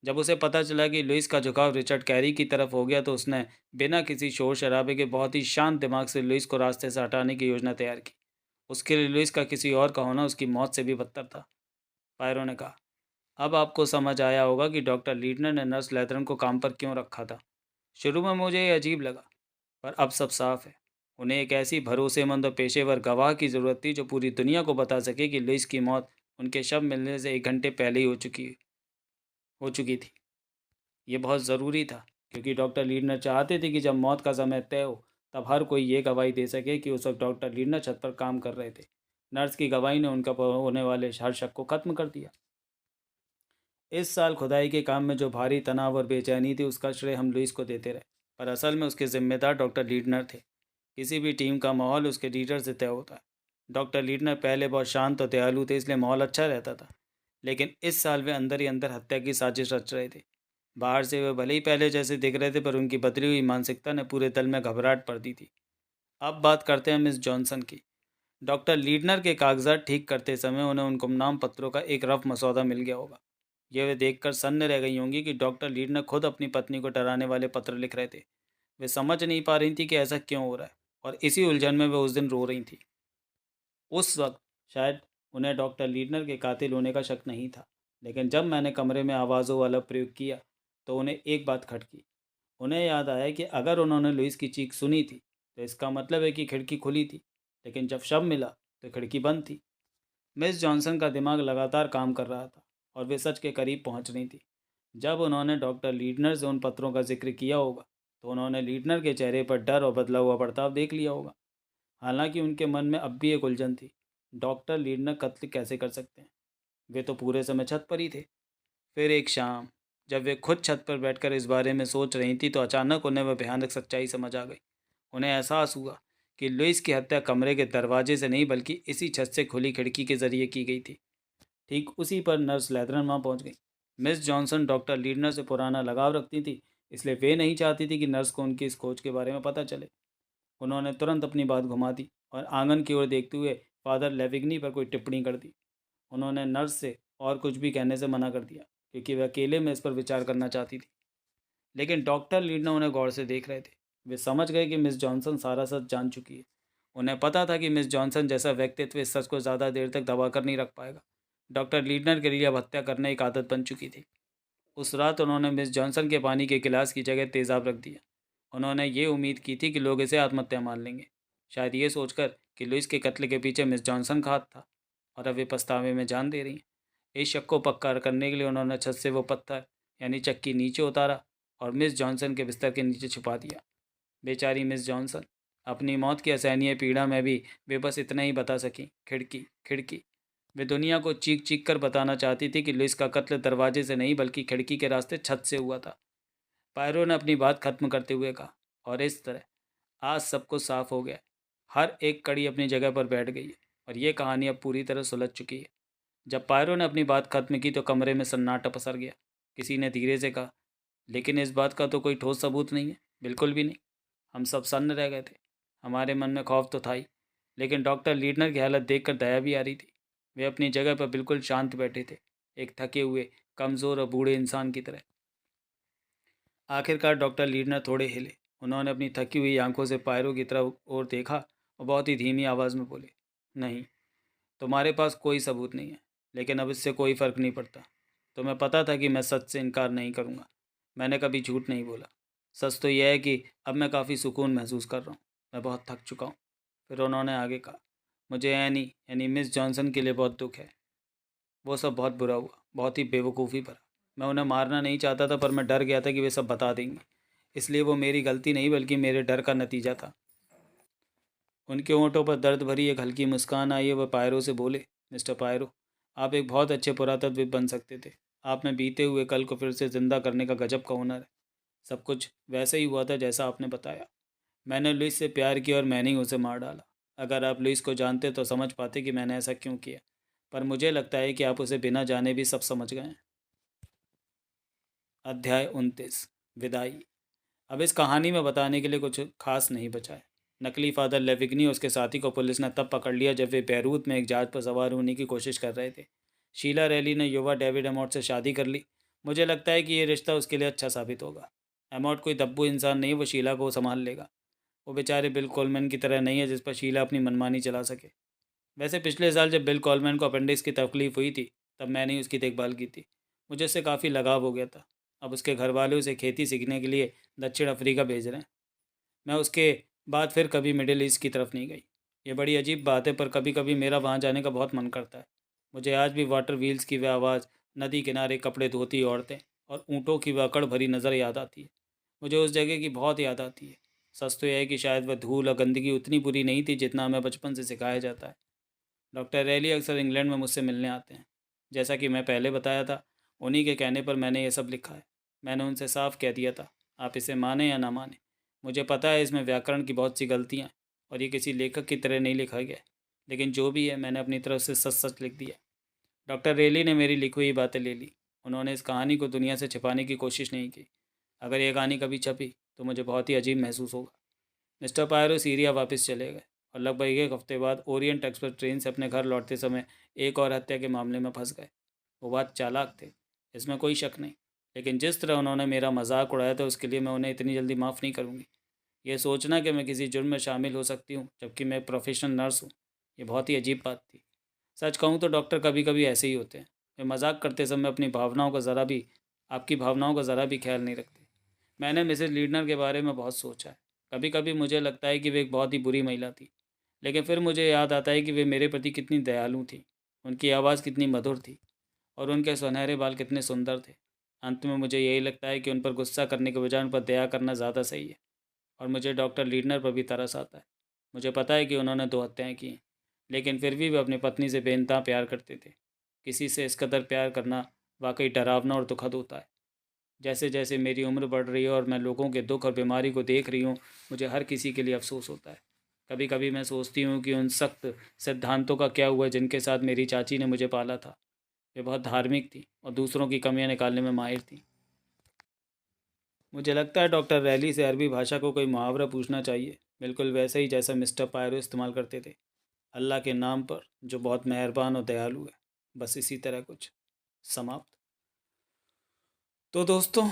जब उसे पता चला कि लुइस का झुकाव रिचर्ड कैरी की तरफ हो गया तो उसने बिना किसी शोर शराबे के बहुत ही शांत दिमाग से लुइस को रास्ते से हटाने की योजना तैयार की। उसके लिए लुइस का किसी और का होना उसकी मौत से भी बदतर था। पायरो ने कहा, अब आपको समझ आया होगा कि डॉक्टर लीडनर ने नर्स लेथरन को काम पर क्यों रखा था। शुरू में मुझे ये अजीब लगा, पर अब सब साफ है। उन्हें एक ऐसी भरोसेमंद और पेशेवर गवाह की ज़रूरत थी जो पूरी दुनिया को बता सके कि लुइस की मौत उनके शव मिलने से 1 घंटे पहले ही हो चुकी थी। ये बहुत ज़रूरी था, क्योंकि डॉक्टर लीडनर चाहते थे कि जब मौत का समय तय हो तब हर कोई ये गवाही दे सके कि उस वक्त डॉक्टर लीडनर छत पर काम कर रहे थे। नर्स की गवाही ने उनका पर होने वाले हर शक को ख़त्म कर दिया। इस साल खुदाई के काम में जो भारी तनाव और बेचैनी थी उसका श्रेय हम लुइस को देते रहे, पर असल में उसके जिम्मेदार डॉक्टर लीडनर थे। किसी भी टीम का माहौल उसके लीडर से तय होता है। डॉक्टर लीडनर पहले बहुत शांत और दयालु थे, इसलिए माहौल अच्छा रहता था। लेकिन इस साल वे अंदर ही अंदर हत्या की साजिश रच रहे थे। बाहर से वे भले ही पहले जैसे दिख रहे थे, पर उनकी बदली हुई मानसिकता ने पूरे दल में घबराहट भर दी थी। अब बात करते हैं मिस जॉनसन की। डॉक्टर लीडनर के कागजात ठीक करते समय उन्हें उन गुमनाम पत्रों का एक रफ मसौदा मिल गया होगा। यह वे देखकर सन्न रह गई होंगी कि डॉक्टर लीडनर खुद अपनी पत्नी को डराने वाले पत्र लिख रहे थे। वे समझ नहीं पा रही थी कि ऐसा क्यों हो रहा है, और इसी उलझन में वे उस दिन रो रही थी। उस वक्त शायद उन्हें डॉक्टर लीडनर के कातिल होने का शक नहीं था, लेकिन जब मैंने कमरे में आवाज़ों वाला प्रयोग किया तो उन्हें एक बात खटकी। उन्हें याद आया कि अगर उन्होंने लुइस की चीख सुनी थी तो इसका मतलब है कि खिड़की खुली थी, लेकिन जब शव मिला तो खिड़की बंद थी। मिस जॉनसन का दिमाग लगातार काम कर रहा था और वे सच के करीब पहुंच रही थी। जब उन्होंने डॉक्टर लीडनर से उन पत्रों का जिक्र किया होगा तो उन्होंने लीडनर के चेहरे पर डर और बदला हुआ बर्ताव देख लिया होगा। हालांकि उनके मन में अब भी एक उलझन थी। डॉक्टर लीडनर कत्ल कैसे कर सकते हैं? वे तो पूरे समय छत पर ही थे। फिर एक शाम, जब वे खुद छत पर बैठकर इस बारे में सोच रही थी तो अचानक उन्हें वह भयानक सच्चाई समझ आ गई। उन्हें एहसास हुआ कि लुइस की हत्या कमरे के दरवाजे से नहीं बल्कि इसी छत से खुली खिड़की के जरिए की गई थी। ठीक उसी पर नर्स लेथरन वहाँ पहुँच गई। मिस जॉनसन डॉक्टर लीडनर से पुराना लगाव रखती थी, इसलिए वे नहीं चाहती थी कि नर्स को उनकी इस खोज के बारे में पता चले। उन्होंने तुरंत अपनी बात घुमा दी और आंगन की ओर देखते हुए फादर लेविग्नी पर कोई टिप्पणी कर दी। उन्होंने नर्स से और कुछ भी कहने से मना कर दिया, क्योंकि वह अकेले में इस पर विचार करना चाहती थी। लेकिन डॉक्टर लीडना उन्हें गौर से देख रहे थे। वे समझ गए कि मिस जॉनसन सारा सच जान चुकी है। उन्हें पता था कि मिस जॉनसन जैसा व्यक्तित्व इस सच को ज़्यादा देर तक दबा कर नहीं रख पाएगा। डॉक्टर लीडनर के लिए अब हत्या करना एक आदत बन चुकी थी। उस रात उन्होंने मिस जॉनसन के पानी के गिलास की जगह तेज़ाब रख दिया। उन्होंने ये उम्मीद की थी कि लोग इसे आत्महत्या मान लेंगे, शायद ये सोचकर कि लुइस के कत्ल के पीछे मिस जॉनसन का हाथ था। और अब वे पछतावे में जान दे रही हैं। इस शक को पक्का करने के लिए उन्होंने छत से वो पत्थर यानी चक्की नीचे उतारा और मिस जॉनसन के बिस्तर के नीचे छुपा दिया। बेचारी मिस जॉनसन, अपनी मौत की असहनीय पीड़ा में भी वे बस इतना ही बता सकीं, खिड़की खिड़की। वे दुनिया को चीख चीख कर बताना चाहती थी कि लुइस का कत्ल दरवाजे से नहीं बल्कि खिड़की के रास्ते छत से हुआ था। पायरो ने अपनी बात खत्म करते हुए कहा, और इस तरह आज सब कुछ साफ हो गया है। हर एक कड़ी अपनी जगह पर बैठ गई है और ये कहानी अब पूरी तरह सुलझ चुकी है। जब पायरो ने अपनी बात खत्म की तो कमरे में सन्नाटा पसर गया। किसी ने धीरे से कहा, लेकिन इस बात का तो कोई ठोस सबूत नहीं है। बिल्कुल भी नहीं। हम सब सन्न रह गए थे। हमारे मन में खौफ तो था ही, लेकिन डॉक्टर लीडनर की हालत देखकर दया भी आ रही थी। वे अपनी जगह पर बिल्कुल शांत बैठे थे, एक थके हुए, कमज़ोर और बूढ़े इंसान की तरह। आखिरकार डॉक्टर लीडनर थोड़े हिले। उन्होंने अपनी थकी हुई आंखों से पायरो की तरफ और देखा और बहुत ही धीमी आवाज़ में बोले, नहीं, तुम्हारे पास कोई सबूत नहीं है, लेकिन अब इससे कोई फ़र्क नहीं पड़ता। तुम्हें पता था कि मैं सच से इनकार नहीं करूँगा। मैंने कभी झूठ नहीं बोला। सच तो यह है कि अब मैं काफ़ी सुकून महसूस कर रहा हूँ। मैं बहुत थक चुका हूँ। फिर उन्होंने आगे कहा, मुझे एनी यानी मिस जॉनसन के लिए बहुत दुख है। वो सब बहुत बुरा हुआ, बहुत ही बेवकूफ़ी भरा। मैं उन्हें मारना नहीं चाहता था, पर मैं डर गया था कि वे सब बता देंगे। इसलिए वो मेरी गलती नहीं बल्कि मेरे डर का नतीजा था। उनके होंठों पर दर्द भरी एक हल्की मुस्कान आई। वह पायरो से बोले, मिस्टर पायरो, आप एक बहुत अच्छे पुरातत्वविद बन सकते थे। आप में बीते हुए कल को फिर से जिंदा करने का गजब का हुनर है। सब कुछ वैसे ही हुआ था जैसा आपने बताया। मैंने लुइस से प्यार किया और मैंने ही उसे मार डाला। अगर आप लुइस को जानते तो समझ पाते कि मैंने ऐसा क्यों किया, पर मुझे लगता है कि आप उसे बिना जाने भी सब समझ गए हैं। अध्याय 29, विदाई। अब इस कहानी में बताने के लिए कुछ खास नहीं बचा है। नकली फादर लेविग्नी और उसके साथी को पुलिस ने तब पकड़ लिया जब वे बैरूत में एक जहाज पर सवार होने की कोशिश कर रहे थे। शीला रैली ने युवा डेविड एमोट से शादी कर ली मुझे लगता है कि ये रिश्ता उसके लिए अच्छा साबित होगा। एमॉड कोई दब्बू इंसान नहीं, वो शीला को संभाल लेगा। वो बेचारे बिल कॉलमैन की तरह नहीं है जिस पर शीला अपनी मनमानी चला सके। वैसे पिछले साल जब बिल कॉलमैन को अपेंडिक्स की तकलीफ हुई थी, तब मैंने ही उसकी देखभाल की थी। मुझे उससे काफ़ी लगाव हो गया था। अब उसके घर वाले उसे खेती सीखने के लिए दक्षिण अफ्रीका भेज रहे हैं। मैं उसके बाद फिर कभी मिडिल ईस्ट की तरफ नहीं गई। ये बड़ी अजीब बात है, पर कभी कभी मेरा वहाँ जाने का बहुत मन करता है। मुझे आज भी वाटर व्हील्स की वह आवाज़, नदी किनारे कपड़े धोती औरतें और ऊँटों की वह अकड़ भरी नज़र याद आती है। मुझे उस जगह की बहुत याद आती है। सच तो यह है कि शायद वह धूल और गंदगी उतनी बुरी नहीं थी जितना हमें बचपन से सिखाया जाता है। डॉक्टर रैली अक्सर इंग्लैंड में मुझसे मिलने आते हैं। जैसा कि मैं पहले बताया था, उन्हीं के कहने पर मैंने ये सब लिखा है। मैंने उनसे साफ कह दिया था, आप इसे माने या ना माने, मुझे पता है इसमें व्याकरण की बहुत सी गलतियाँ हैं और ये किसी लेखक की तरह नहीं लिखा गया है। लेकिन जो भी है, मैंने अपनी तरफ से सच सच लिख दिया। डॉक्टर रेली ने मेरी लिखी हुई बातें ले ली। उन्होंने इस कहानी को दुनिया से छिपाने की कोशिश नहीं की। अगर ये कहानी कभी छपी तो मुझे बहुत ही अजीब महसूस होगा। मिस्टर पायरो सीरिया वापस चले गए और लगभग एक हफ्ते बाद ओरिएंट एक्सप्रेस ट्रेन से अपने घर लौटते समय एक और हत्या के मामले में फंस गए। वो बात चालाक थे, इसमें कोई शक नहीं। लेकिन जिस तरह उन्होंने मेरा मजाक उड़ाया था, उसके लिए मैं उन्हें इतनी जल्दी माफ़ नहीं करूँगी। ये सोचना कि मैं किसी जुर्म में शामिल हो सकती हूँ जबकि मैं प्रोफेशनल नर्स हूँ, ये बहुत ही अजीब बात थी। सच कहूँ तो डॉक्टर कभी कभी ऐसे ही होते हैं। वे मजाक करते समय अपनी भावनाओं का ज़रा भी आपकी भावनाओं का ज़रा भी ख्याल नहीं रखते। मैंने मिसेज लीडनर के बारे में बहुत सोचा है। कभी कभी मुझे लगता है कि वे एक बहुत ही बुरी महिला थी, लेकिन फिर मुझे याद आता है कि वे मेरे प्रति कितनी दयालु थी। उनकी आवाज़ कितनी मधुर थी और उनके सुनहरे बाल कितने सुंदर थे। अंत में मुझे यही लगता है कि उन पर गुस्सा करने के बजाय उन पर दया करना ज़्यादा सही है। और मुझे डॉक्टर लीडनर पर भी तरस आता है। मुझे पता है कि उन्होंने 2 हत्याएँ की हैं, लेकिन फिर भी वे अपनी पत्नी से बेइंतहा प्यार करते थे। किसी से इस कदर प्यार करना वाक़ई डरावना और दुखद होता है। जैसे जैसे मेरी उम्र बढ़ रही है और मैं लोगों के दुख और बीमारी को देख रही हूँ, मुझे हर किसी के लिए अफसोस होता है। कभी कभी मैं सोचती हूँ कि उन सख्त सिद्धांतों का क्या हुआ जिनके साथ मेरी चाची ने मुझे पाला था। वे बहुत धार्मिक थी और दूसरों की कमियां निकालने में माहिर थी। मुझे लगता है डॉक्टर रैली से अरबी भाषा को कोई मुहावरा पूछना चाहिए, बिल्कुल वैसे ही जैसा मिस्टर पायरो इस्तेमाल करते थे। अल्लाह के नाम पर जो बहुत मेहरबान और दयालु है। बस इसी तरह कुछ। समाप्त। तो दोस्तों,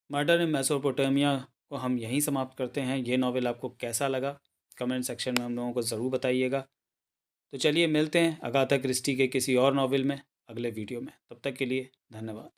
मर्डर इन मेसोपोटामिया को हम यहीं समाप्त करते हैं। ये नॉवेल आपको कैसा लगा, कमेंट सेक्शन में हम लोगों को ज़रूर बताइएगा। तो चलिए मिलते हैं अगाथा क्रिस्टी के किसी और नॉवेल में अगले वीडियो में। तब तक के लिए धन्यवाद।